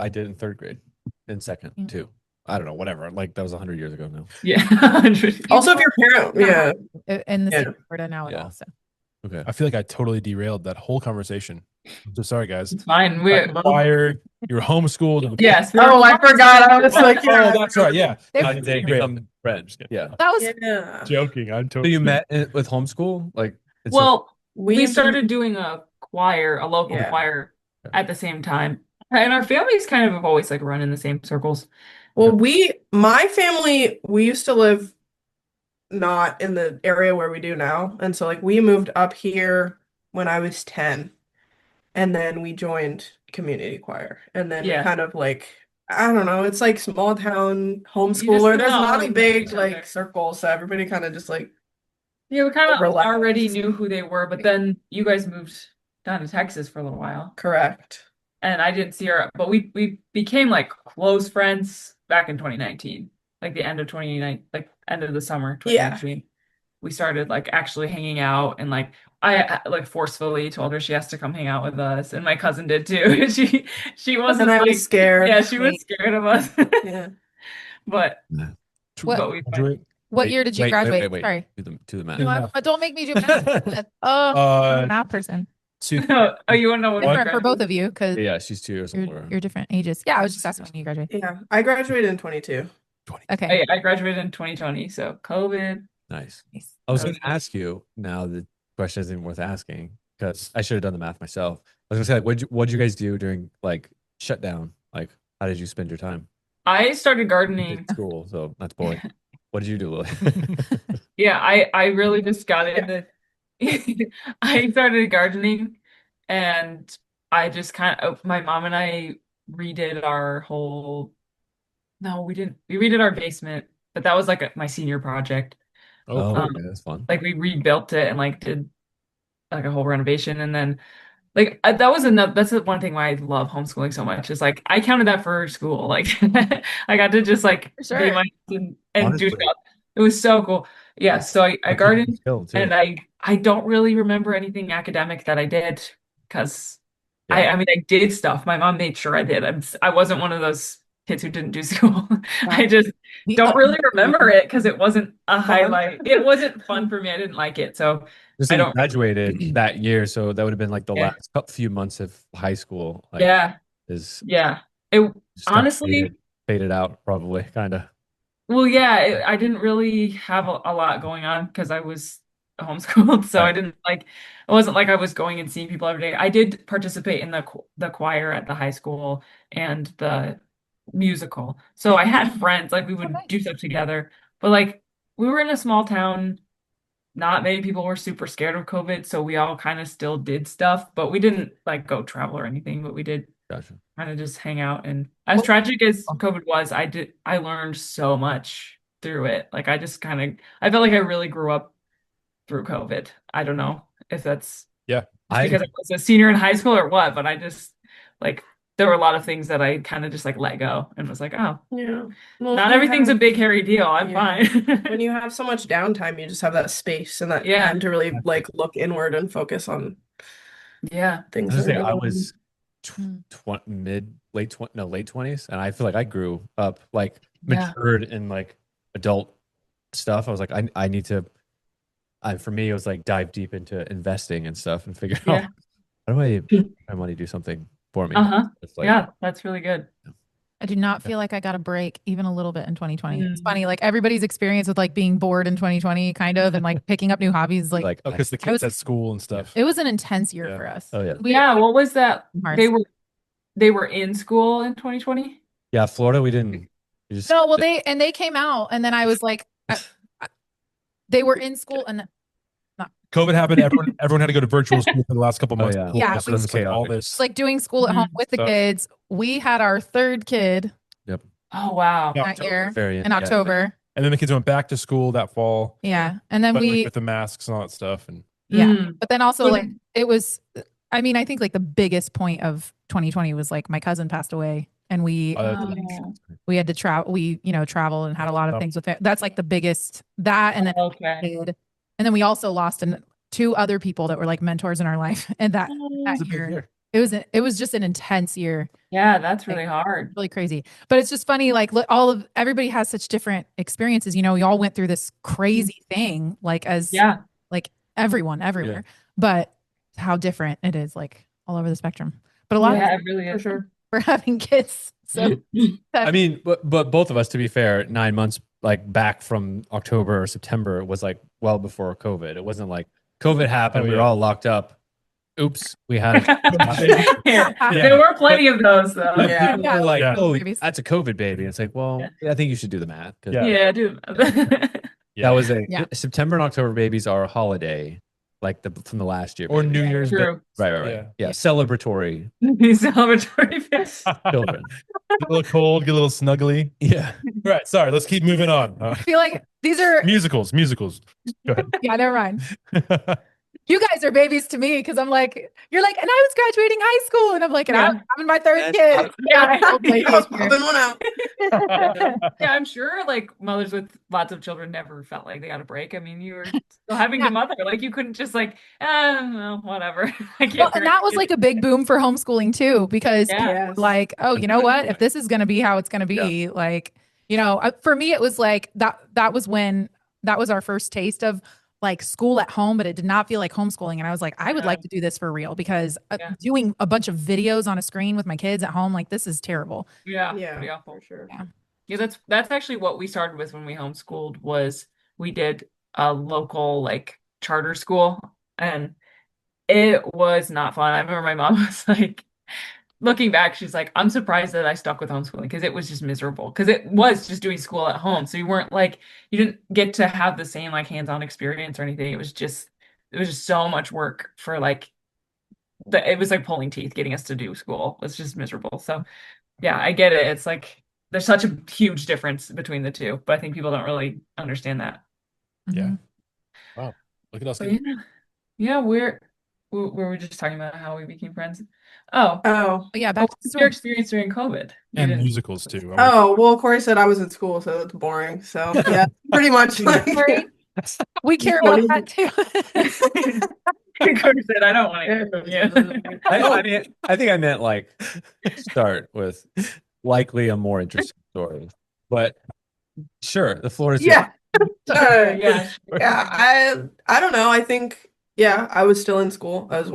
did it in 3rd grade, in 2nd Yeah. too. I don't know, whatever. Like that was 100 years ago now. Yeah. Also, if your parent, In the Yeah. state of Florida now at Yeah. all. So Okay. I feel like I totally derailed that whole conversation. I'm so sorry, guys. It's fine. We're Choir, you're homeschooled. yes. Oh, I forgot. I was like, Oh, that's right. Yeah. How did they become friends? Yeah. That was yeah. Joking. I'm So totally. you met with homeschool? Like, it's Well, We we started doing a choir, a local Yeah. choir at the same time. And our families kind of have always like run in the same circles. Well, my family, we used to live not in the area where we do now. And so like we moved up here when I was 10. And then we joined community choir. And then Yeah. we kind of like, I don't know, it's like small town homeschooler. There's know not a big each other. like circle. So everybody kind of just like Yeah, we kind of Overlap. already knew who they were, but then you guys moved down to Texas for a little while. correct. And I didn't see her, but we became like close friends back in 2019, like the end of 2019, like end of the summer Yeah. 2019. We started like actually hanging out, and like I like forcefully told her she has to come hang out with us, and my cousin did too. she wasn't And I like, was scared. yeah, she was scared of us, Yeah. but What- but we Graduate. what year did you graduate? Wait. Sorry. To the math. Do the No, math. don't make me do math. I'm a math person. oh, you want to know what Different for both of you because Yeah, she's 2 years older. you're different ages. Yeah, I was just asking when you graduated. Yeah. I graduated in 22. Okay. I graduated in 2020, so COVID. Nice. Nice. I was going to ask you, now the question isn't worth asking because I should have done the math myself. I was going to say, like, what'd you guys do during like shutdown? Like, how did you spend your time? I started You gardening. did school, so that's boring. What did you do, Lily? Yeah, I really just got into I started gardening, and I just kind of my mom and I redid our whole no, we didn't. We redid our basement, but that was like my senior project. Oh, Um, okay, that's fun. Like we rebuilt it and like did like a whole renovation, and then like that was another. That's the one thing why I love homeschooling so much is like I counted that for school. Like I got to just like For sure. be my and do Honestly. stuff. It was so cool. Yeah, so I That's a gardened, skill, too. and I don't really remember anything academic that I did because Yeah. I mean I did stuff. My mom made sure I did. I wasn't one of those kids who didn't do school. I just don't really remember it because it wasn't a highlight. It wasn't fun for me. I didn't like it. So Just I that you don't- graduated that year, so that would have been like the Yeah. last few months of high school. Like, yeah, is yeah. It just kinda honestly, faded out, probably, kind of. well, yeah. I didn't really have a lot going on because I was homeschooled, so I Right. didn't like. It wasn't like I was going and seeing people every day. I did participate in the choir at the high school and the musical. So I had friends, like we would nice. do stuff together. But like we were in a small town. Not many people were super scared of COVID, so we all kind of still did stuff, but we didn't like go travel or anything, but we did Gotcha. kind of just hang out. And as Well- tragic as COVID was, I learned so much through it. Like I just kind of I felt like I really grew up through COVID. I don't know if that's because I was a senior in high school or what, but I just like there were a lot of things that I kind of just like let go and was like, oh, Yeah. Well, not you everything's a have- big hairy deal. I'm Yeah. fine. When you have so much downtime, you just have that space and that Yeah. time to really like look inward and focus on Yeah. things. I was that gonna say, are I going was late 20s, and I feel like I grew up, like Yeah. matured in like adult stuff. I was like, I need to. For me, it was like dive deep into investing and stuff and figure Yeah. out how do I make my money do something for me. Uh-huh. It's like, Yeah, that's really good. I do not feel like I got a break even a little bit in 2020. It's Mm. funny, like everybody's experience with like being bored in 2020, kind of, and like picking up new hobbies. Like Oh, because the I was- kids at school and stuff. it was an intense year Yeah. for us. Oh, yeah. Yeah, what was that? March. They were in school in 2020? Yeah, Florida, we didn't. We just, No, well, they came out, and then I was like, they were in school, and COVID happened. Everyone had to go to virtual school for the last couple Oh, months. yeah. School, Yeah, so it was like all this. it's like doing school at home with the So- kids. We had our third kid Oh, wow. Yeah. that year variant, in yeah. October. And then the kids went back to school that fall. Yeah, and then But like, we with the masks and all that stuff. And yeah. Mm. But then also Well, like it was, I mean, I think like the biggest point of 2020 was like my cousin passed away, and we Oh. we had to travel. We travel and had a lot of Oh. things with it. That's like the biggest that, and then Okay. and then we also lost two other people that were like mentors in our life, and that it was a big year year. it was just an intense year. Yeah, that's really hard. Really crazy. But it's just funny, like everybody has such different experiences. We all went through this crazy thing, like as Yeah. like everyone everywhere, but how different it is. Like all over the spectrum. But a lot Yeah, of it really For is. sure. for having kids. So I mean, but both of us, to be fair, 9 months like back from October or September was like well before COVID. It wasn't like COVID happened. Oh, We were yeah. all locked up. Oops, we had a Yeah. Yeah. There were plenty of those though. But Yeah. people were like, Yeah. oh, Babies. that's a COVID baby. It's like, well, I think you should do the math. 'Cause Yeah. Yeah, dude. that was Yeah. September and October babies are a holiday, like from the last year. Or baby. New Year's. True. Right. Yeah. Celebratory These celebratory fest. children. Get a little cold, get a little snuggly. Yeah. Right. Sorry. Let's keep moving on. I feel like these are Musicals. Go ahead. yeah, never mind. You guys are babies to me because I'm like, you're like, and I was graduating high school, and I'm like, and I'm in my third kid. Yeah. I was popping one out. Yeah, I'm sure like mothers with lots of children never felt like they got a break. I mean, you were still having to mother. Like you couldn't just like, well, whatever. I can't Well, and that was like a big boom for homeschooling too, because Yeah. people were like, oh, you know what? If this is going to be how it's going to be, like, you know, for me, it was like that was when that was our first taste of like school at home, but it did not feel like homeschooling. And I was like, I would like to do this for real because doing a bunch of videos on a screen with my kids at home, like this is terrible. Yeah, Yeah, pretty awful. for sure. Yeah. Yeah, that's actually what we started with when we homeschooled was we did a local like charter school and it was not fun. I remember my mom was like, looking back, she's like, I'm surprised that I stuck with homeschooling because it was just miserable. Because it was just doing school at home. So you weren't like, you didn't get to have the same like hands-on experience or anything. It was just so much work for like it was like pulling teeth getting us to do school. It's just miserable. So yeah, I get it. It's like there's such a huge difference between the two, but I think people don't really understand that. Yeah. Mhm. Wow. Look at us. But yeah, we were just talking about how we became friends. Oh, But yeah, back what to was the your story. experience during COVID? You And didn't- musicals too. Oh, well, Cory said I was at school, so it's boring. So yeah, pretty much like Cory, we care about that too. Cory said, I don't want to hear from you. I mean, I think I meant like start with likely a more interesting story, but sure, the floor is yeah. Yeah. Yeah, I don't know. I think I was still in school. I was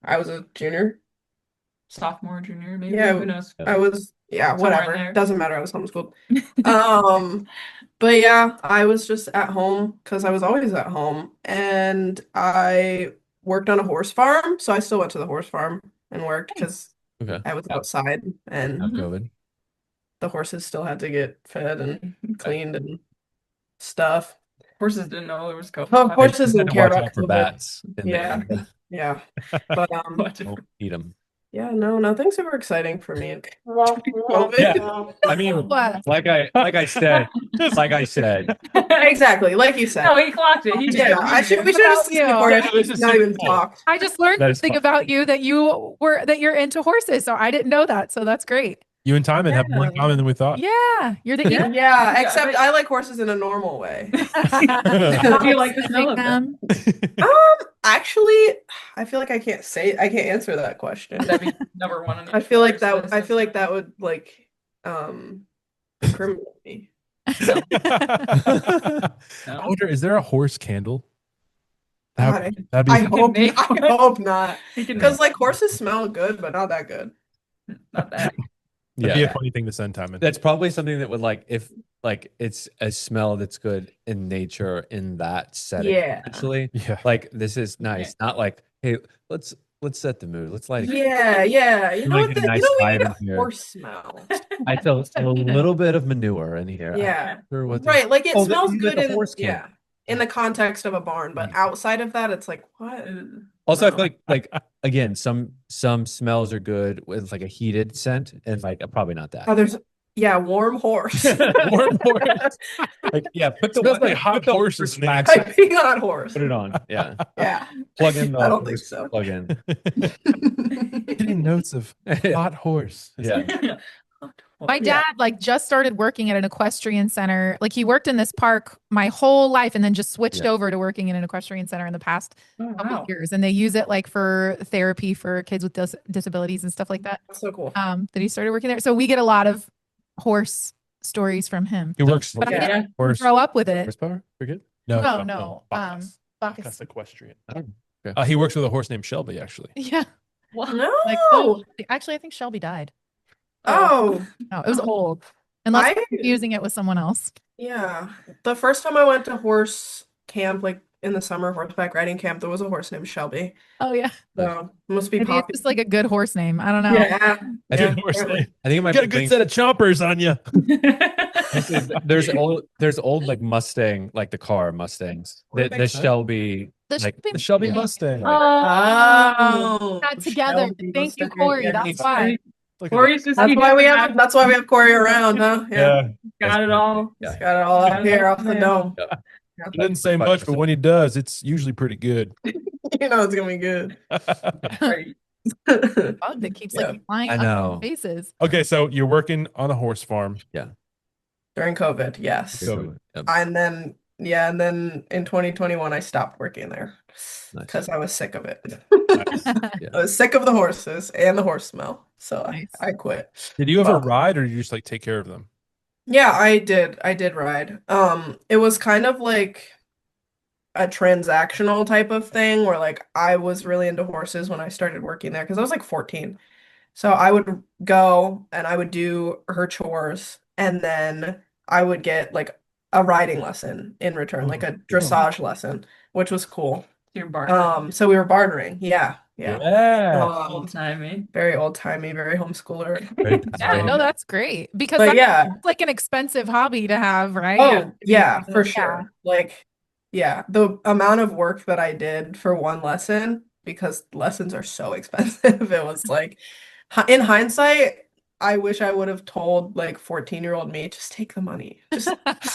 I was a junior. Sophomore, junior, maybe. Yeah, Who knows? I was Somewhere in whatever. there. Doesn't matter. I was homeschooled. But yeah, I was just at home because I was always at home, and I worked on a horse farm. So I still went to the horse farm and worked because Okay. I was outside, and Not COVID. the horses still had to get fed and cleaned and stuff. Horses didn't know there was COVID. Oh, horses Had didn't to care watch about out for COVID. bats. in Yeah. there. Yeah, but Don't eat them. yeah, no, nothing super exciting for me. COVID. Yeah. I mean, What? like I said, Exactly, like you said. No, he clocked it. He did. Yeah, we should have About you. not even talked. I just learned That is something fun. about you that you're into horses. So I didn't know that. So that's great. You and Timon have more in common than we thought. Yeah. You're the Yeah. Yeah, except I like horses in a normal way. Do you like the smell of them? Actually, I feel like I can't answer that question. That'd be number one. On the I feel like list. that would like incriminate me. I wonder, is there a horse candle? God, That'd be I hope make I one. hope not. He can Because like horses smell good, but not that good. not that. that'd be a Yeah. funny thing to send Timon. That's probably something that would like if like it's a smell that's good in nature in that setting. Yeah. Actually, Yeah. like this is nice. Not like, hey, let's set the mood. Let's light a Yeah. You know Like what? a You nice know we vibe need in a here. horse smell. I feel a little bit of manure in here. I'm Yeah. not sure what Right, like it Oh, smells you good get the in horse candle. in the context of a barn, but outside of that, it's like what? Also, I No. feel like again, some smells are good with like a heated scent, and like probably not that. Oh, there's warm horse. Warm horse. Like, yeah, put the Smells like hot put the horses in there. Piping hot horse. Put it on. Yeah, Yeah. plug in the. I don't think horse so. Plug in. Getting notes of hot horse. Yeah. My dad like just started working at an equestrian center. Like he worked in this park my whole life and then just switched over to working in an equestrian center in the past Oh, couple wow. years. And they use it like for therapy for kids with disabilities and stuff like that. That's so cool. That he started working there. So we get a lot of horse stories from him. He works But I Yeah. didn't horse. grow up with it. Horsepower. We're good. No. Bacchus. Bacchus. That's equestrian. Okay. He works with a horse named Shelby, actually. Yeah. No. Like, oh, actually, I think Shelby died. Oh, No, it was old. Unless I- I'm confusing it with someone else. yeah. The first time I went to horse camp, like in the summer horseback riding camp, there was a horse named Shelby. Oh yeah. So it must be Maybe it's popular. just like a good horse name. I don't know. Yeah. I Good think, horse name. I think it might You got be a good linked- set of chompers on you. there's old like Mustang, like the car Mustangs. The Shelby, The the Shelby yeah. Mustang. Oh. Got together. Shelby Thank you, Mustang. Corey. Yeah, That's why. Look at Corey's just That's why we have. That's why we have Corey around, huh? that. Yeah. got it all. He's got it all up here off the dome. He didn't say much, but when he does, it's usually pretty good. You know it's gonna be good. Right. Bug that keeps Yeah. like flying I up know. in faces. Okay, so you're working on a horse farm. During COVID, yes. So- Yep. And then in 2021 I stopped working there Nice. because I was sick of it. Nice. I was sick of the horses and the horse smell. So Nice. I quit. Did you ever Well- ride, or did you just like take care of them? Yeah, I did. I did ride. It was kind of like a transactional type of thing where like I was really into horses when I started working there because I was like 14. So I would go and I would do her chores and then I would get like a riding lesson in return, like a dressage lesson, which was cool. Your bar. So we were bartering. Yeah. Old timey. Very old-timey, very homeschooler. Yeah, no, that's great because But that's yeah. like an expensive hobby to have, right? Oh, yeah, for Yeah. sure. Like, yeah, the amount of work that I did for one lesson, because lessons are so expensive, it was like, in hindsight, I wish I would have told like 14-year-old me, just take the money, just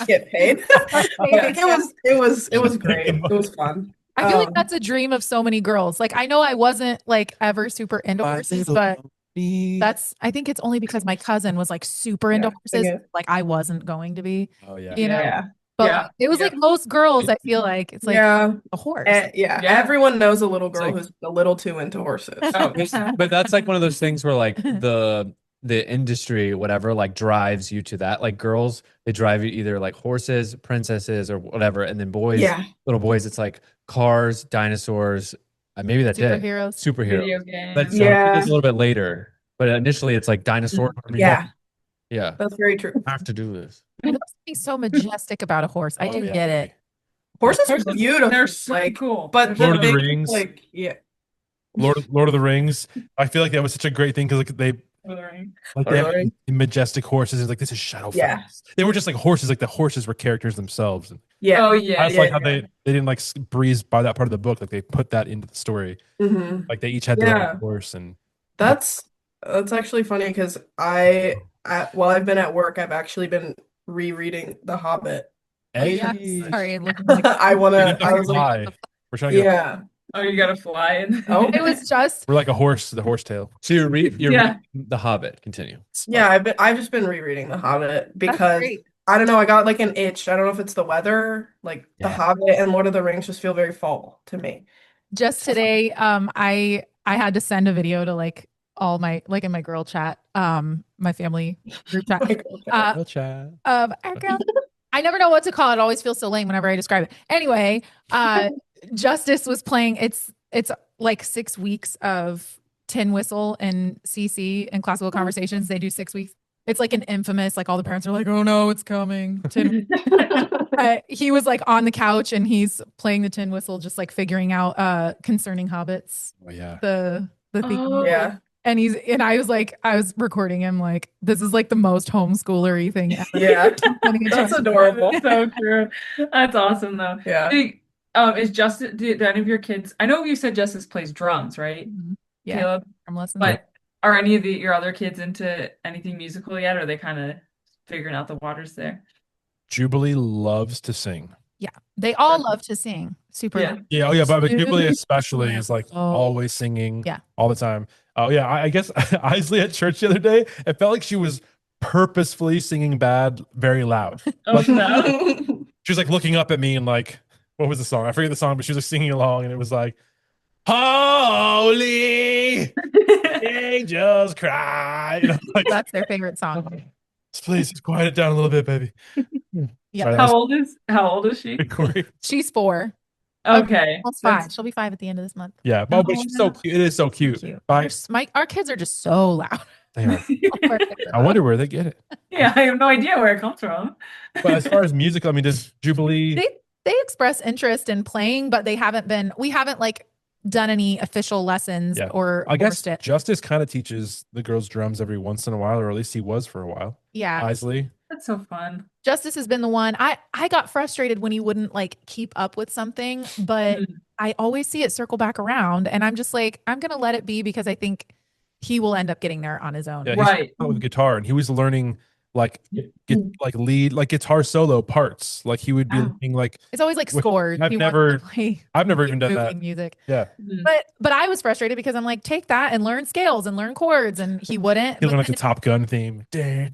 get paid. Like, it was great. It was fun. I feel like that's a dream of so many girls. Like I know I wasn't like ever super into horses, but I think it's only because my cousin was like super into Yeah, horses. okay. Like I wasn't going to be, Oh yeah. you know. Yeah. But Yeah. like, it was like most girls, I feel like it's like Yeah. a horse. Yeah. Yeah. Everyone knows a little girl like- who's a little too into horses. Oh, But that's like one of those things where like the industry, whatever, like drives you to that. Like girls, they drive you either like horses, princesses, or whatever, and then boys, Yeah. little boys, it's like cars, dinosaurs. Maybe that's it. Superheroes. Superhero. video games. But Yeah. it's a little bit later. But initially, it's like dinosaur. Yeah, Yeah. that's very true. I have to do this. There's something so majestic about a horse. I Oh, do yeah. get it. Horses are Horses, beautiful. They're so like, cool. but Lord the of the thing Rings. is, like, yeah. Lord of the Rings. I feel like that was such a great thing because like they Lord of have the Rings. majestic horses. It's like this is Shadowfell. Yeah. They were just like horses. Like the horses were characters themselves. And Yeah. Oh yeah, I just yeah, like how yeah. they didn't like breeze by that part of the book. Like they put that into the story. hmm Like they each had their Yeah. own horse and That's actually funny because while I've been at work, I've actually been rereading The Hobbit. Oh, yeah. Hey. Sorry, looking like I wanna. I was like, Fly. We're trying to get yeah. Oh, you gotta fly in. Oh. it was just we're like a horse, the horsetail. So you're Yeah. reading The Hobbit. Continue. Yeah, I've just been rereading The Hobbit that's because great. I don't know, I got like an itch. I don't know if it's the weather, like The Yeah. Hobbit and Lord of the Rings just feel very fall to me. Just today, I had to send a video to like all my like in my girl chat, my family group chat. Our girl. I never know what to call it. It always feels so lame whenever I describe it. Anyway, Justice was playing. It's like 6 weeks of Tin Whistle and CC and Classical Conversations. They do 6 weeks. It's like an infamous, like all the parents are like, oh no, it's coming. He was like on the couch and he's playing the Tin Whistle, just like figuring out concerning hobbits, Oh yeah. the thing. Oh. Yeah. And I was recording him like, this is like the most homeschoolery thing ever. Yeah. Sending it to That's him. adorable. So true. That's awesome though. Yeah. Hey, is Justice? Do any of your kids? I know you said Justice plays drums, right, Yeah, Caleb? from lessons. But are any of your other kids into anything musical yet? Or are they kind of figuring out the waters there? Jubilee loves to sing. They all love to sing. Super. Yeah. Yeah, oh yeah, but Dude. Jubilee especially is like Oh. always singing Yeah. all the time. Oh yeah, I guess Isley at church the other day, it felt like she was purposefully singing bad very loud. Oh no. She was like looking up at me and like, what was the song? I forget the song, but she was like singing along and it was like, holy angels cry. You know, like, That's their favorite song. please just quiet it down a little bit, baby. Yeah. Sorry, that How old is she? was Corey. She's 4. Okay. Almost That's- 5. She'll be 5 at the end of this month. Yeah, but she's so cute. It is so cute. Bye. Our kids are just so loud. They are. I wonder where they get it. Yeah, I have no idea where it comes from. But as far as music, I mean, does Jubilee? They express interest in playing, but we haven't like done any official lessons Yeah. or I guess forced it. Justice kind of teaches the girls drums every once in a while, or at least he was for a while. Yeah. Isley. That's so fun. Justice has been the one. I got frustrated when he wouldn't like keep up with something, but I always see it circle back around, and I'm just like, I'm gonna let it be because I think he will end up getting there on his own. Yeah, Right. he's with guitar, and he was learning like lead like guitar solo parts. Like he would be Oh. learning like It's always like With- scored. I've He wants never- to play I've never even done that. moving music. Yeah, But I was frustrated because I'm like, take that and learn scales and learn chords, and he wouldn't. he But learned like the then, Top Gun theme.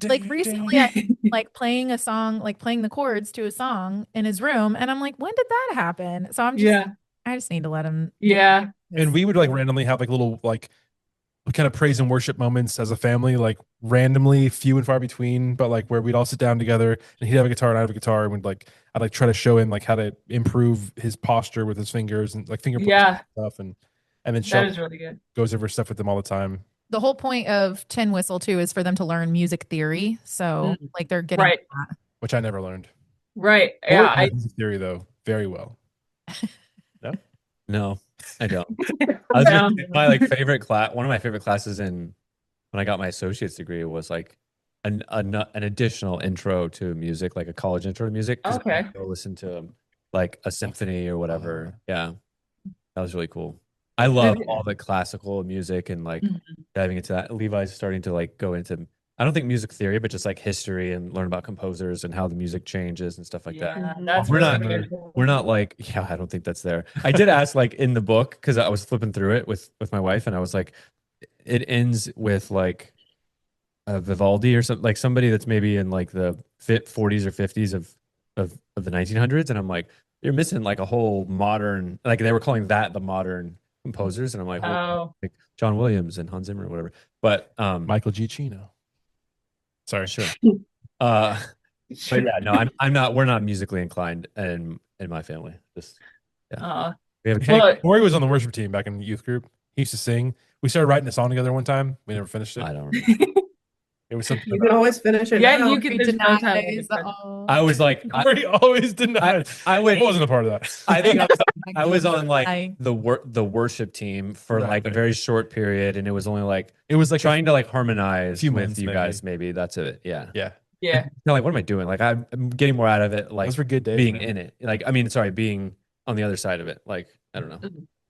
like recently, I like playing a song, like playing the chords to a song in his room, and I'm like, when did that happen? So I'm just, Yeah. I just need to let him. Yeah. And we would like randomly have like little like kind of praise and worship moments as a family, like randomly, few and far between, but like where we'd all sit down together and he'd have a guitar and I have a guitar, and we'd like I'd like try to show him like how to improve his posture with his fingers and like finger pulls Yeah. and stuff, and then That Shelby is really good. goes over stuff with them all the time. The whole point of Tin Whistle too is for them to learn music theory. So like they're getting Right. that. Which I never learned. Right. Or Yeah. music theory though, very well. No, I don't. I was No. my like favorite class. One of my favorite classes when I got my associate's degree was like an additional intro to music, like a college intro to music. 'Cause Okay. I go listen to like a symphony or whatever. Yeah, that was really cool. I love all the classical music and like diving into that. Levi's starting to like go into, I don't think music theory, but just like history and learn about composers and how the music changes and stuff like that. Yeah, that's We're really not- good. We're not like, yeah, I don't think that's there. I did ask like in the book, because I was flipping through it with my wife, and I was like, it ends with like Vivaldi or something, like somebody that's maybe in like the 40s or 50s of the 1900s, and I'm like, you're missing like a whole modern, like they were calling that the modern composers, and I'm like, well, Oh, like John Williams and Hans Zimmer or whatever. But Michael Giacchino. Sorry. sure. But yeah, no, I'm not. We're not musically inclined in my family. Just we have Hey, Well- Cory was on the worship team back in the youth group. He used to sing. We started writing a song together one time. We never finished it. I don't remember. It was something You can always finish it. yeah, now. you can. There's no time. I was like, Cory always denied. I would. I wasn't a part of that. I think I was on like I- the worship team for Right. like a very short period, and it was only like It was like trying to like harmonize few with months, you maybe. guys. Maybe that's it. Yeah. yeah. Yeah. No, like what am I doing? Like I'm getting more out of it. Like Those were good days. being man. in it. Like I mean, sorry, being on the other side of it. Like I don't know,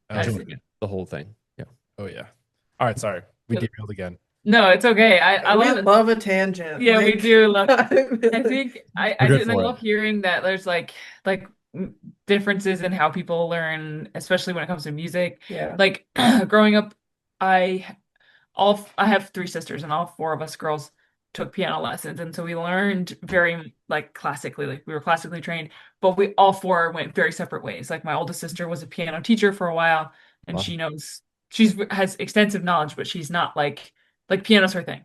I was- enjoying it, the whole thing. Yeah. Oh yeah. All right. Sorry. We derailed again. No, it's okay. I We love it. love a tangent. Yeah, we like- do love. I think I We're good do, and I for it. love hearing that there's like differences in how people learn, especially when it comes to music. Yeah. Like growing up, I have 3 sisters, and all 4 of us girls took piano lessons, and so we learned very like classically, like we were classically trained, but we all 4 went very separate ways. Like my oldest sister was a piano teacher for a while, and Wow. she has extensive knowledge, but she's not like piano's her thing.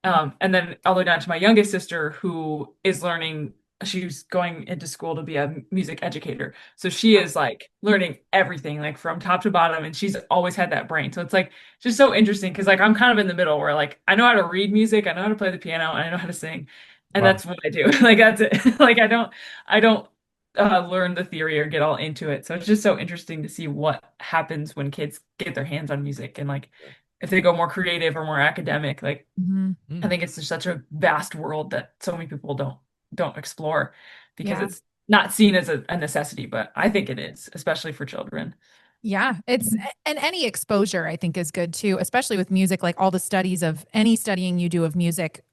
And then all the way down to my youngest sister, who is learning, she's going into school to be a music educator. So she is like learning everything, like from top to bottom, and she's always had that brain. So it's like just so interesting because like I'm kind of in the middle where like I know how to read music, I know how to play the piano, and I know how to sing. And Wow. that's what I do. Like that's it. Like I don't learn the theory or get all into it. So it's just so interesting to see what happens when kids get their hands on music, and like if they go more creative or more academic. Like Mhm. I think it's just such a vast world that so many people don't explore because Yeah. it's not seen as a necessity, but I think it is, especially for children. Yeah, it's and any exposure I think is good too, especially with music. Like all the studies of any studying you do of music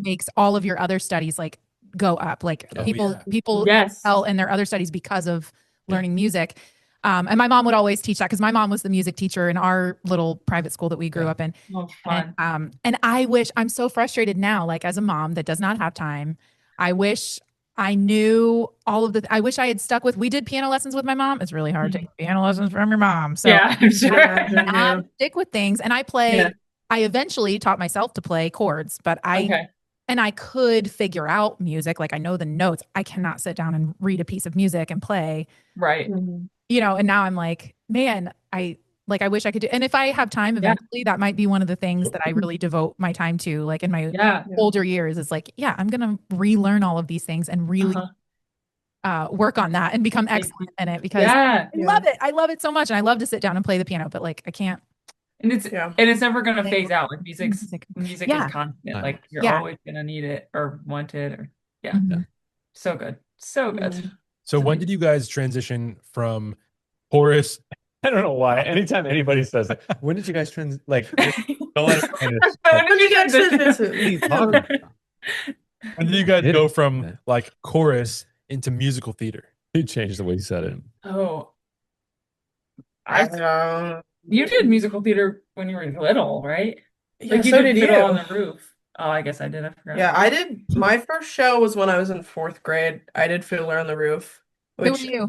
makes all of your other studies like go up. Like Oh, people yeah. Yes. excel in their other studies because of learning music. And my mom would always teach that because my mom was the music teacher in our little private school that we grew up in. Oh, fun. And I wish, I'm so frustrated now, like as a mom that does not have time. I wish I knew all of the, I wish I had stuck with, we did piano lessons with my mom. It's really hard to take piano lessons from your mom. So yeah, I'm sure. Yeah. stick with things. And I play, Yeah. I eventually taught myself to play chords, but Okay. and I could figure out music. Like I know the notes. I cannot sit down and read a piece of music and play. Right. and now I'm like, man, I wish I could do. And if I have time eventually, that might be one of the things that I really devote my time to, like in my older years. Is like, I'm gonna relearn all of these things and really work on that and become excellent in it, because I love it. I love it so much, and I love to sit down and play the piano, but like I can't. And it's never gonna phase out. Like music is constant. Like you're always gonna need it or want it, or so good, so good. So when did you guys transition from chorus? I don't know why. Anytime anybody says that, when did you guys don't let it When did you guys when did you guys go from like chorus into musical theater? You changed the way you said it. Oh, you did musical theater when you were little, right? Yeah, like you so did did Fiddle you. on the Roof. Oh, I guess I did. I forgot. Yeah, I did. My first show was when I was in 4th grade. I did Fiddler on the Roof. Who were you?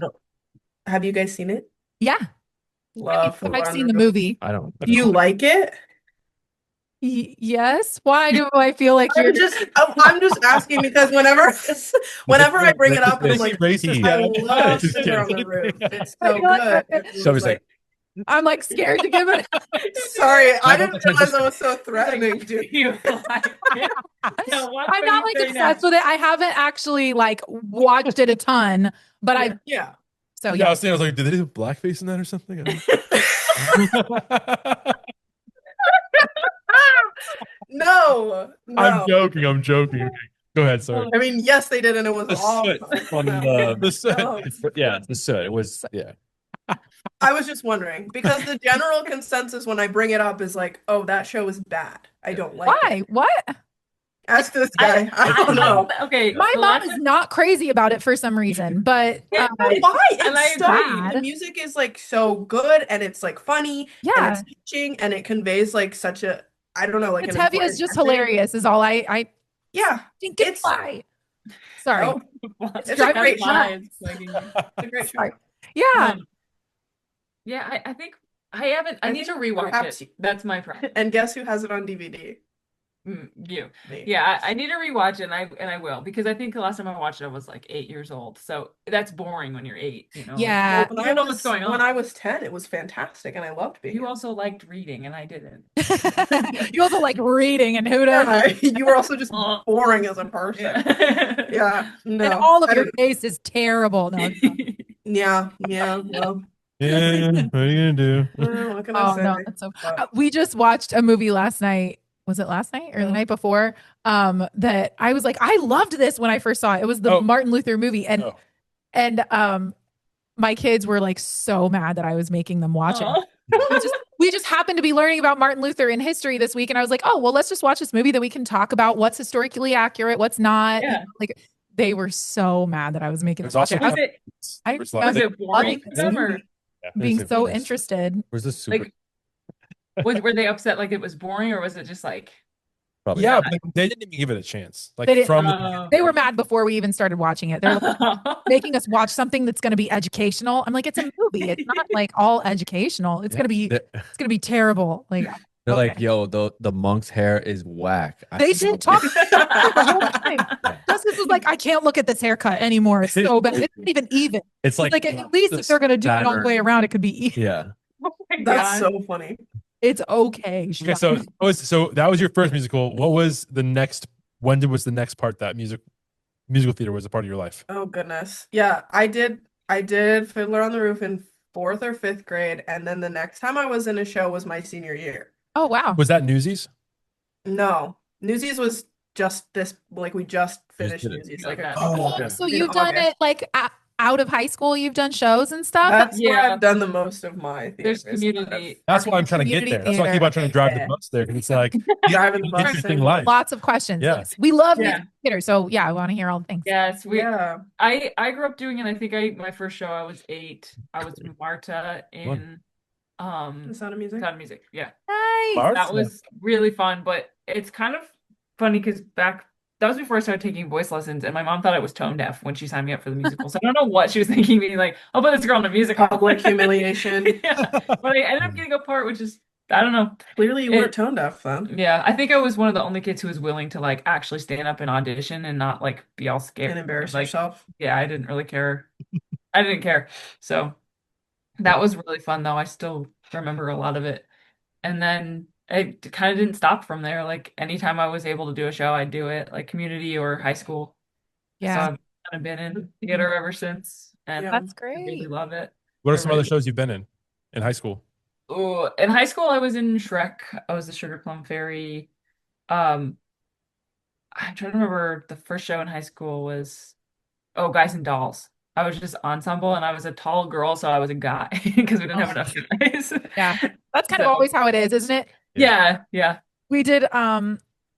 Have you guys seen it? Yeah. Love Fiddler I've on seen the the Roof. movie. I don't. Do you like it? Yes. Why do I feel like you're I'm just asking because whenever I bring it up, and I'm like, I love Just Fiddler on kidding. the Roof. It's I so feel like good. Shelby's like, I'm like scared to give it. Sorry, I didn't realize I was so threatening. Do you like it? No, what I'm are not you like saying obsessed with it. I haven't actually like watched it a ton, but I Yeah. so I was like, did they do blackface in that or something? No. I'm joking. Okay. Go ahead, sorry. I mean, yes, they did, and it was the soot awesome. from the soot. Yeah, the soot. It was I was just wondering because the general consensus when I bring it up is like, oh, that show is bad. I don't like why? it. What? Ask this guy. I don't know. Okay, My so mom last is not crazy about it for some reason, but Why? And I It's so agree. the music is like so good, and it's like funny, and it's teaching, and it conveys like such a I don't know, like it's an heavy. important It's just message. hilarious. Is all I Yeah, think it's why. Sorry. Oh, it's a great show. It's It's a great show. Sorry. Yeah. Yeah, I think I haven't. I need to rewatch perhaps it. That's my problem. And guess who has it on DVD? You. Me. Yeah, I need to rewatch it, and I will, because I think the last time I watched it I was like 8 years old. So that's boring when you're 8. Yeah. Well, you don't know what's going on. When I was 10, it was fantastic, and I loved being. You also liked reading, and I didn't. You also like reading, and who does? You were also just boring as a person. Yeah. No. And all of your face is terrible. No. Yeah. Well, Yeah, what are you gonna do? what can I say? No, that's so. We just watched a movie last night. Was it last night or the night before? That I was like, I loved this when I first saw it. It was the Martin Luther movie, and my kids were like so mad that I was making them watch it. We just happened to be learning about Martin Luther in history this week, and I was like, oh well, let's just watch this movie that we can talk about what's historically accurate, what's not. Yeah. Like they were so mad that I was making them It's watch also it. Was it boring for them, or being so interested. Where's the super? were they upset like it was boring, or was it just like Probably Yeah, not. but they didn't even give it a chance. Like They didn't- from They were mad before we even started watching it. They're like, making us watch something that's going to be educational. I'm like, it's a movie. It's not like all educational. It's going to be terrible. Like They're like, yo, the monk's hair is whack. they didn't talk about it the whole time. Justice was like, I can't look at this haircut anymore. It's so bad. It's not even even. It's like at least if they're going to do it all the way around, it could be even. yeah. Oh my That's God. so funny. It's okay. Okay, so that was your first musical. What was the next? When was the next part that musical theater was a part of your life? Oh goodness. Yeah, I did Fiddler on the Roof in 4th or 5th grade, and then the next time I was in a show was my senior year. Oh, wow. Was that Newsies? No, Newsies was just this, like we just finished did it. Newsies. Like Like that. Oh, So in you've done August. it like out of high school, you've done shows and stuff? That's where Yeah. I've done the most of my There's theaters. community. That's why I'm trying to get Community there. That's why I keep on trying to drive the Yeah. bus there because it's like Driving the bus interesting and- life. Lots of questions. Yeah. Yes. We love Yeah. music theater. So yeah, I want to hear all the things. Yes, Yeah. I grew up doing it. I think my first show I was 8. I was Marta in The Sound of Music. Sound of Music. Yeah. Nice. Marta. That was really fun, but it's kind of funny because that was before I started taking voice lessons, and my mom thought I was tone deaf when she signed me up for the musical. So I don't know what she was thinking, being like, "I'll put this girl in a musical." Public humiliation. Yeah. But I ended up getting a part, which is, I don't know. Clearly you weren't tone deaf then. Yeah, I think I was one of the only kids who was willing to like actually stand up and audition and not like be all scared And embarrass like, yourself. Yeah, I didn't really care. I didn't care. So That was really fun though. I still remember a lot of it. And then it kind of didn't stop from there. Like anytime I was able to do a show, I'd do it, like community or high school. So Yeah, I've kind of been in theater ever since, and Yeah. that's I really great. love it. What are I some other really- shows you've been in high school? Oh, in high school, I was in Shrek. I was the Sugar Plum Fairy. Um, I'm trying to remember the first show in high school was Guys and Dolls. I was just ensemble, and I was a tall girl, so I was a guy because we didn't have enough guys. Yeah, that's kind of So- always how it is, isn't it? Yeah. We did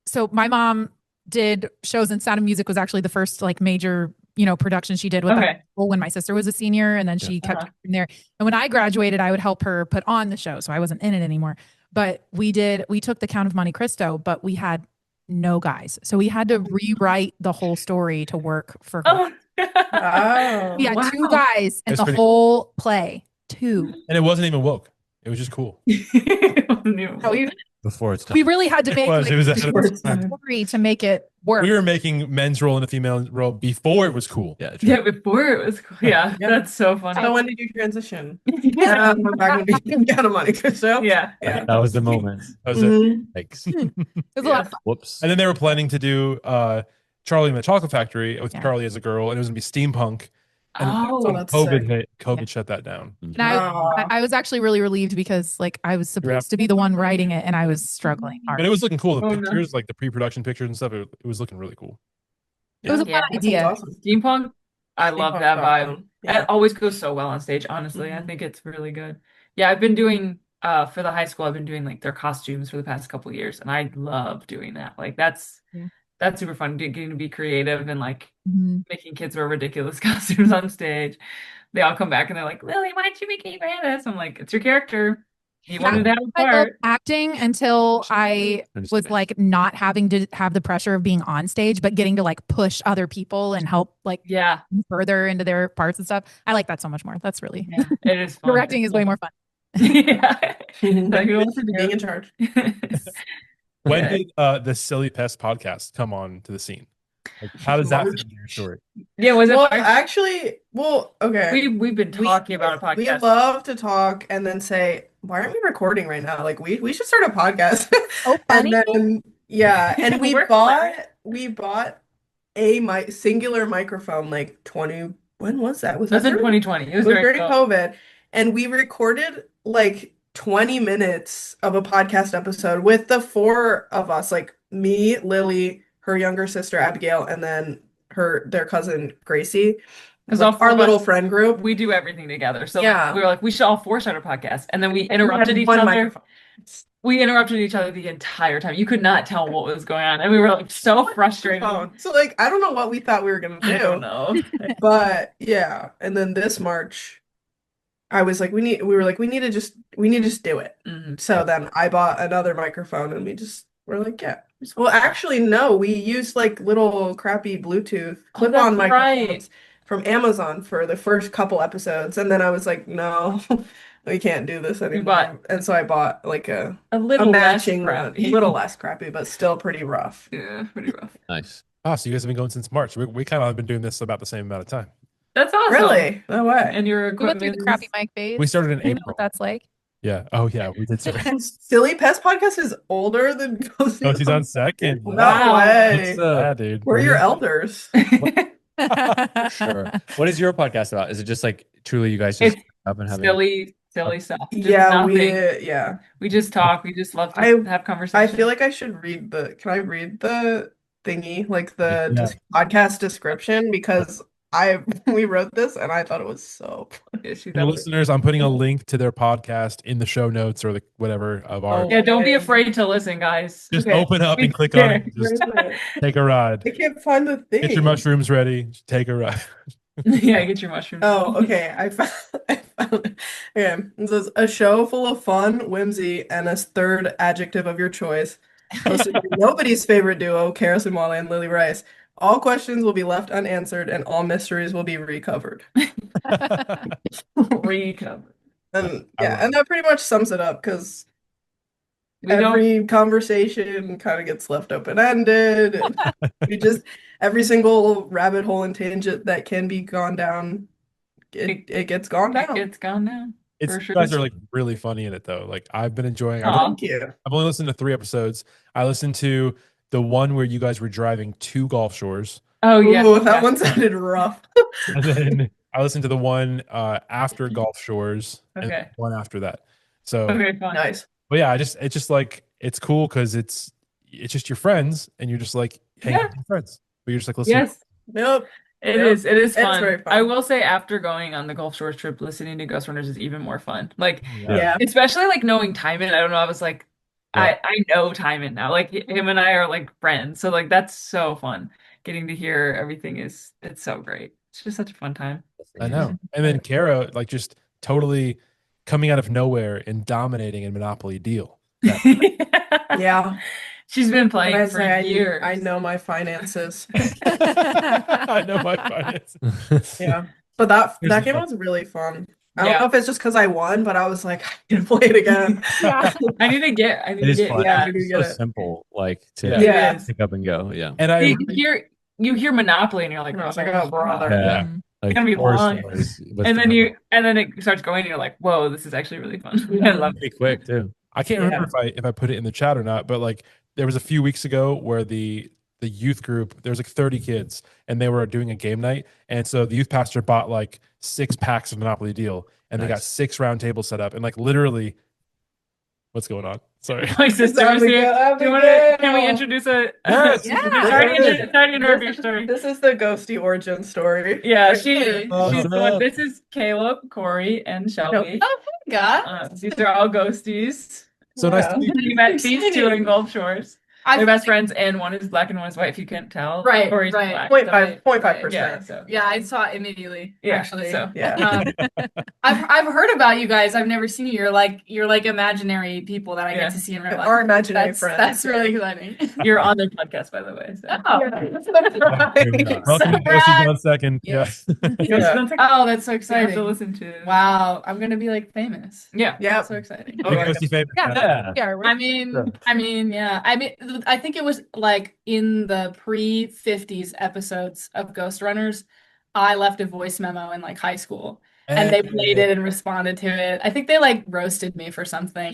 so my mom did shows, and Sound of Music was actually the first like major, production she did with Okay. that when my sister was a senior, and then she kept from there. And when I graduated, I would help her put on the show, so I wasn't in it anymore. But we took the Count of Monte Cristo, but we had no guys. So we had to rewrite the whole story to work for her. Oh, Oh. We had wow. 2 guys in That's the pretty- whole play. 2. And it wasn't even woke. It was just cool. So Before it's we really had to make It was ahead of Before its its time. time. story to make it work. We were making men's role and a female role before it was cool. Yeah, true. Yeah, before it was cool. Yeah, Yeah. that's so funny. So when did you transition? Yeah. We're back to being Count of Monte Cristo. Yeah. Yeah. That was the moment. That was it. Mhm. Like, It was a lot of fun. whoops. And then they were planning to do Charlie and the Chocolate Factory with Yeah. Charlie as a girl, and it was gonna be steampunk. And Oh, that's COVID sick. hit. COVID Yeah. shut that down. And I was actually really relieved because like I was supposed to be the one writing it, and I was struggling hard. But it was looking cool. The Oh, no. pictures, like the pre-production pictures and stuff, it was looking really cool. It was a Yeah. fun That idea. sounds awesome. steampunk. I love Steampunk's that vibe. awesome. Yeah. It always goes so well on stage, honestly. I Mhm. think it's really good. Yeah, I've been doing for the high school, I've been doing like their costumes for the past couple years, and I love doing that. Like that's Yeah. that's super fun, getting to be creative and like Mhm. making kids wear ridiculous costumes on stage. They all come back and they're like, Lily, why'd you make me wear this? I'm like, it's your character. You wanted to have a I loved part. acting until I Understood. was like not having to have the pressure of being on stage, but getting to like push other people and help like Yeah, further into their parts and stuff. I like that so much more. That's really yeah, it is fun. directing is way more fun. Yeah. Like, who wants to do Being it? in charge. When Yeah. did the Silly Pest podcast come on to the scene? Like, how does that fit into your story? Yeah, was it Well, March? actually, okay. We've been talking about a podcast. We love to talk and then say, why aren't we recording right now? Like we should start a podcast. Oh, And funny. then and we We're bought a singular microphone like 20 when was that? Was That's that in during- 2020. It It was was very during cool. COVID, and we recorded like 20 minutes of a podcast episode with the 4 of us, like me, Lily, her younger sister Abigail, and then their cousin Gracie. Because Like, all 4 our of little us, friend group. we do everything together. So Yeah. we were like, we should all 4 start a podcast. And then we We had interrupted each one other. microphone. We interrupted each other the entire time. You could not tell what was going on. And we were like so frustrated. So like I don't know what we thought we were gonna I don't do, know. but yeah. And then this March, I was like, we need to just do it. Mhm. So then I bought another microphone and we're like, yeah. Well, actually, no, we used like little crappy Bluetooth clip-on that's microphones right. from Amazon for the first couple episodes. And then I was like, no, we can't do this anymore. bought- And so I bought like a A little less matching one, crappy. a little less crappy, but still pretty rough. Yeah, pretty rough. Nice. Oh, so you guys have been going since March. We kind of have been doing this about the same amount of time. That's awesome. Really? No way. And your We went through the equipment crappy is- mic phase. We started in You know April. what that's like. Yeah. Oh, yeah. We did. Silly Pest Podcast is older than Ghostie. Oh, he's on second. No Wow. way. Yeah, dude. We're your elders. Sure. What is your podcast about? Is it just like truly you guys just It's up and having silly stuff. Just Yeah, nothing. We just talk. We just love to have I conversations. feel like I should read can I read the thingy, like the Yeah. podcast description? Because we wrote this and I thought it was so Yeah, she's For the got- listeners, I'm putting a link to their podcast in the show notes or the whatever of our. Oh. Yeah, don't be afraid to listen, guys. Just Okay. open up We and click on it. care. Just take a ride. I can't find the thing. Get your mushrooms ready. Take a ride. Yeah, get your mushrooms. Oh, okay. I found it. Okay. It says a show full of fun, whimsy, and a third adjective of your choice. Hosted by nobody's favorite duo, Kara Simwale and Lily Rice. All questions will be left unanswered and all mysteries will be recovered. Recover. And I yeah, love and that pretty much sums it up because We don't. every conversation kind of gets left open-ended. Every single rabbit hole and tangent that can be gone down, it gets gone down. It's gone now. It's For you sure. guys are like really funny in it though. Like I've been enjoying. Aw. Thank you. I've only listened to 3 episodes. I listened to the one where you guys were driving to Gulf Shores, Oh yeah. Ooh, that one sounded rough. and then I listened to the one after Gulf Shores, and Okay. one after that. So, Okay, fine. Nice. but yeah, it's just like it's cool because it's just your friends, and you're just like hanging out with your friends, but you're just like listening. Yes, Nope. it Yep. is. It is It's fun. very fun. I will say, after going on the Gulf Shores trip, listening to Ghost Runners is even more fun. Like, Yeah. especially like knowing Timon. I don't know. I was like, Yeah. I know Timon now. Like him and I are like friends. So like that's so fun. Getting to hear everything it's so great. It's just such a fun time. I know. And then Kara, like, just totally coming out of nowhere and dominating in Monopoly Deal. Yeah. She's been When I playing for say years. I know my finances. I know my finances. Yeah. But that Here's the game fun. was really fun. I don't Yeah. know if it's just because I won, but I was like, I need to play it again. I need to get. I need It to is get. fun. Yeah. I do It's get so it. simple, like to Yeah. Yeah. pick up and go. Yeah. And I You hear Monopoly and you're like, And I was like, oh, brother. Yeah. Mhm. Like gonna be horror long. stories with and then the- and then it starts going and you're like, whoa, this is actually really fun. I love it. pretty quick too. I can't remember if I put it in the chat or not, but like there was a few weeks ago where the youth group, there was like 30 kids and they were doing a game night. And so the youth pastor bought like 6 packs of Monopoly Deal and they got Nice. 6 round tables set up and like literally what's going on? Sorry. My sister was here. Do you want to? Can we introduce a? Yes. Yeah. Sorry to interrupt your story. This is the Ghostie origin story. Yeah, Right? she's What's the one. up? This is Caleb, Cory, and Shelby. God. These are all ghosties. So nice Yeah. to meet you. We met these 2 in Gulf Shores. I They're best friends, and one is black and one is white. If you can't tell, Right, Cory's right. black. 0.5%. Yeah, so Yeah, I saw it immediately. yeah, Actually, so Yeah. I've heard about you guys. I've never seen you. You're like imaginary people that I Yeah. get to see in real life. Our imaginary That's friends. that's really exciting. you're on their podcast, by the way. So. Oh, Welcome to Ghosties 1 Second. Yes. Yeah. oh, that's so You have to exciting! listen to. Wow, I'm gonna be like famous. Yeah. Yep. That's so exciting. Big Ghostie favorite. Yeah. Yeah. Yeah. I mean, yeah. I think it was like in the pre-50s episodes of Ghost Runners. I left a voice memo in like high school, and they played it and responded to it. I think they like roasted me for something,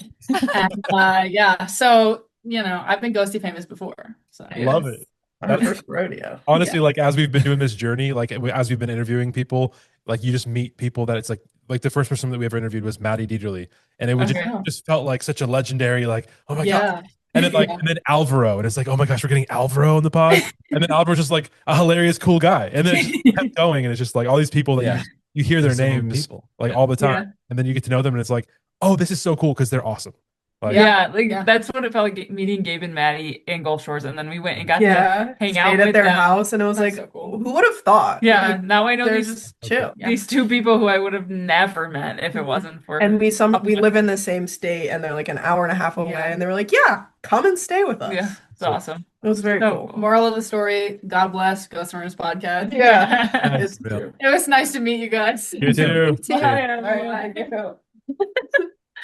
and yeah. So I've been Ghostie famous before. So Love it. Our first rodeo. Honestly, like as we've been doing this journey, like as we've been interviewing people, like you just meet people that it's like the first person that we ever interviewed was Maddie Dieterle, and it was Okay. just felt like such a legendary, like, oh my god. Yeah. And then and then Alvaro, and it's like, oh my gosh, we're getting Alvaro on the pod, and then Alvaro's just like a hilarious, cool guy, and then it just kept going, and it's just like all these people that Yeah. you hear their Some names people. like Yeah. all the time, Yeah. and then you get to know them, and it's like, oh, this is so cool because they're awesome. Like, Yeah, like Yeah. that's what it felt like meeting Gabe and Maddie in Gulf Shores, and then we went and got to Yeah. hang Stayed out at with their them. house, and it was That's like, so cool. who would have thought? Yeah, Like, now I know they're these just chill. Yeah. these 2 people who I would have never met if it wasn't for. And we live in the same state, and they're like an hour and a half away, Yeah. and they were like, "Yeah, come and stay with us." Yeah, it's awesome. It was very So cool. Moral of the story: God bless Ghost Runners podcast. Yeah. It's real. true. It was nice to meet you guys. You too. Yeah. All right.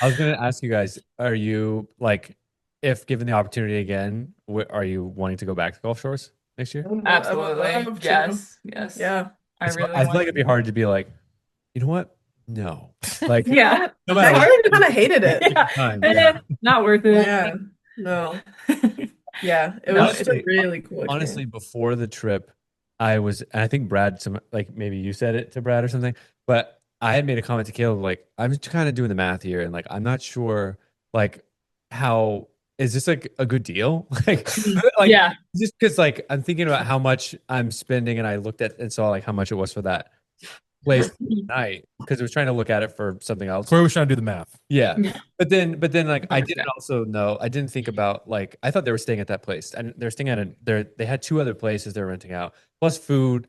I was gonna ask you guys: are you like, if given the opportunity again, are you wanting to go back to Gulf Shores next year? I would Absolutely. love to. Yes. Yes. Yeah. I really I feel want like it'd be hard to be like, you know what? No. Like, Yeah. no I matter what already kind of hated it. Yeah. time. Eh, Not worth it. Yeah. No. Yeah. It No, was a really cool. Honestly, before the trip, I was, and I think Brad, like maybe you said it to Brad or something, but I had made a comment to Caleb, like, I'm just kind of doing the math here, and like, I'm not sure, like, how is this like a good deal? like, Yeah. just because like I'm thinking about how much I'm spending, and I looked at and saw like how much it was for that place tonight because I was trying to look at it for something else. Corey was trying to do the math. Yeah. Yeah. But then like I didn't 100%. also know, I didn't think about like, I thought they were staying at that place, and they're staying at they had 2 other places they're renting out plus food.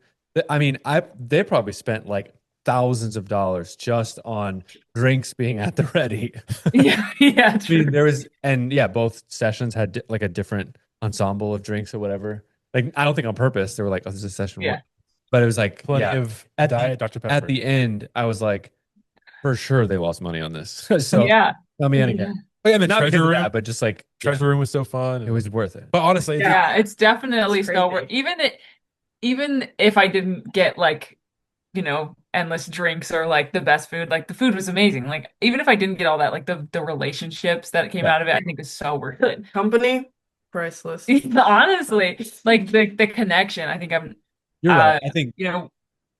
I mean, they probably spent like thousands of dollars just on drinks being at the ready. Yeah. Yeah. I True. mean, there was, and yeah, both sessions had like a different ensemble of drinks or whatever. Like, I don't think on purpose. They were like, oh, this is session Yeah. 1. But it was like, Plenty yeah, of At the- diet Dr. Pepper. at the end, I was like, for sure they lost money on this. So Yeah. let me in again. I mean, not because Treasure of room. that, but just like, Treasure room was so fun. it was worth it. but honestly, Yeah. It's definitely It's still crazy. even if I didn't get like endless drinks or like the best food. Like the food was amazing. Like even if I didn't get all that, like the relationships that came out of it, I think is so worth it. Company, priceless. Honestly, like the connection. I think You're right. I think you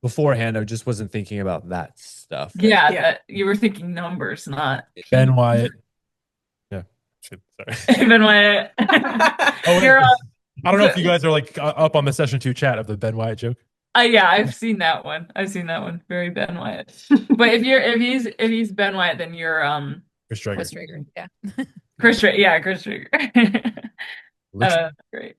beforehand, I just wasn't thinking about that stuff. yeah, Yeah. that you were thinking numbers, not Ben Wyatt. Yeah. Sorry. even when Oh, wait. you're I don't know if you guys are like up on the session 2 chat of the Ben Wyatt joke. yeah, I've seen that one. Very Ben Wyatt. But if he's Ben Wyatt, then you're Chris Traeger. Chris Traeger. Yeah. Chris Traeger. Great.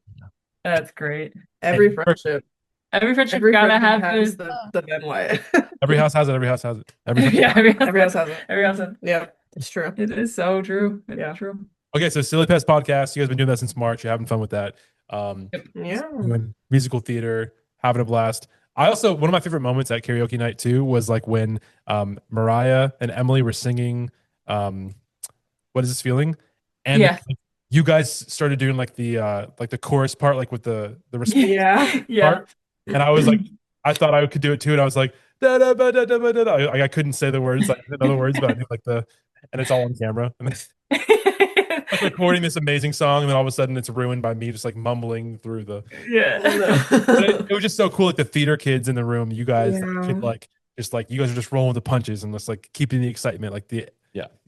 That's great. Every friendship. Every friendship Every gotta friendship have has this. the Ben Wyatt. Every house has it. Every house has it. Yeah, Every house has it. Every house has it. Yeah, it's true. It is so true. It's Yeah. true. Okay, so Silly Pest Podcast. You guys been doing that since March. You're having fun with that. Yeah. Doing musical theater, having a blast. I also, one of my favorite moments at karaoke night too was like when Mariah and Emily were singing What Is This Feeling? And Yeah. you guys started doing like the chorus part, like with the response Yeah. Yeah. part. And I was like, I thought I could do it too. And I was like, da, da, ba, da, da, ba, da, da. I couldn't say the words, I didn't know the words, but I knew like and it's all on camera. And like recording this amazing song, and then all of a sudden it's ruined by me just like mumbling through the. Yeah. But it was just so cool, like the theater kids in the room. You guys Yeah. could like just like you guys are just rolling with the punches and just like keeping the excitement, like the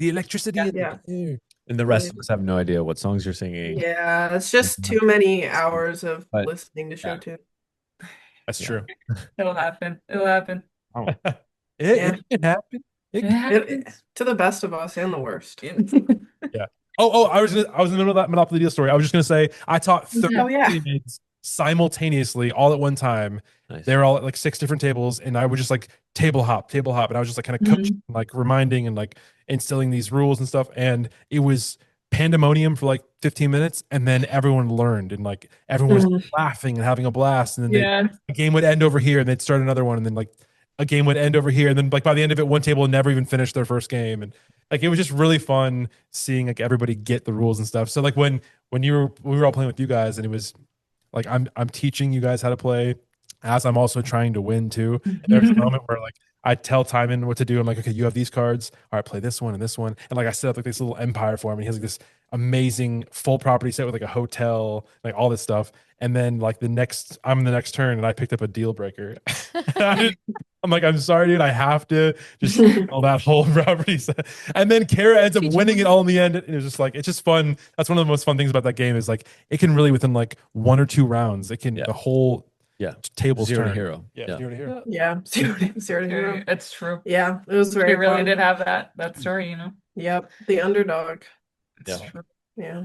electricity. in the Yeah. air. And the rest of us have no idea what songs you're singing. Yeah, it's just too many hours of But- listening to show yeah. tune. That's Yeah. true. It'll happen. It'll happen. It can happen. It It, happens. to the best of us and the worst. Oh, I was in the middle of that Monopoly deal story. I was just gonna say I taught 30 Oh, yeah. kids simultaneously all at one time. Nice. They were all at like 6 different tables, and I would just like table hop, and I was just like kind of coaching, like reminding and like instilling these rules and stuff. And it was pandemonium for like 15 minutes, and then everyone learned, and like everyone was laughing and having a blast. And then Yeah. a game would end over here, and they'd start another one, and then like a game would end over here, and then like by the end of it, one table never even finished their first game, and like it was just really fun seeing like everybody get the rules and stuff. So like when we were all playing with you guys, and it was like I'm teaching you guys how to play as I'm also trying to win too. And there's a moment where like I tell Timon what to do. I'm like, okay, you have these cards. All right, play this one and this one. And like I set up like this little empire for him. And he has like this amazing full property set with like a hotel, like all this stuff. And then like I'm in the next turn, and I picked up a deal breaker. I'm like, I'm sorry, dude. I have to just all that whole property set. And then Kara ends up winning it all in the end. And it's just like, it's just fun. That's one of the most fun things about that game is like it can really within like 1 or 2 rounds, it can the whole table's Zero to turn. hero. Yeah, zero to hero. Yeah, zero to hero. It's true. Yeah, it was very They really fun. did have that story, you know. Yep, the underdog. It's Yeah. true. Yeah.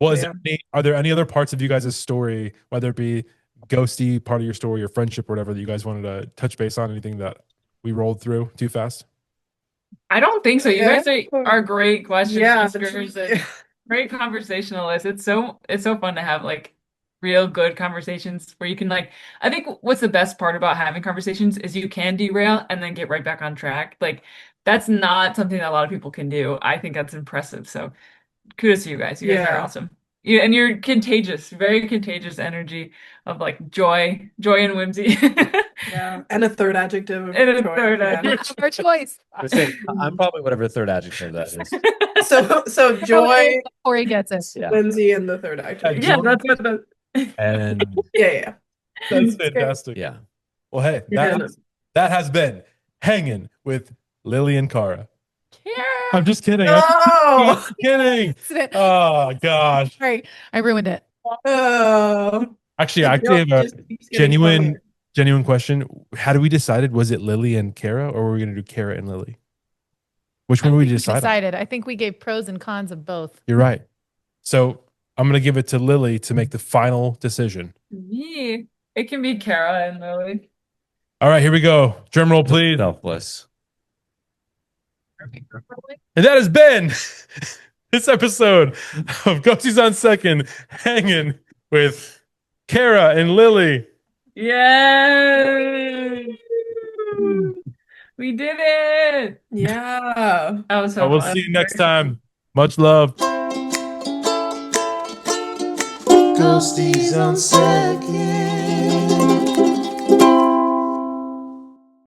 Well, Yeah. are there any other parts of you guys' story, whether it be ghosty part of your story or friendship or whatever, that you guys wanted to touch base on? Anything that we rolled through too fast? I don't think so. You Yeah. guys are great question Yeah, askers and great conversationalists. It's so fun to have like real good conversations where you can like, I think what's the best part about having conversations is you can derail and then get right back on track. Like that's not something that a lot of people can do. I think that's impressive. So kudos to you guys. You guys are Yeah. awesome. And you're contagious, very contagious energy of like joy and whimsy. Yeah. And a third adjective. of And a choice, third yeah. adjective. Our choice. I'm probably whatever third adjective that is. So joy, Cory gets it. Yeah. whimsy, and the third adjective. Yeah, that's what the And Yeah. That's fantastic. yeah. Well, hey, Yeah. that has been Hanging with Lily and Kara. Yeah. I'm just kidding. Oh. I'm kidding. Accident. Oh gosh. Sorry, I ruined it. Oh. Actually, I actually have a Just keeps getting genuine question. How do we decided? Was it Lily and Kara, or were we going to do Kara and Lily? Which one I we think we decided? decided. I think we gave pros and cons of both. You're right. So I'm going to give it to Lily to make the final decision. Me. It can be Kara and Lily. All right, here we go. Drum roll, please. Selfless. And that has been this episode of Ghosties on Second, Hanging with Kara and Lily. Yay! We did it. Yeah. That was so We'll fun. see you next time. Much love. Ghosties on second.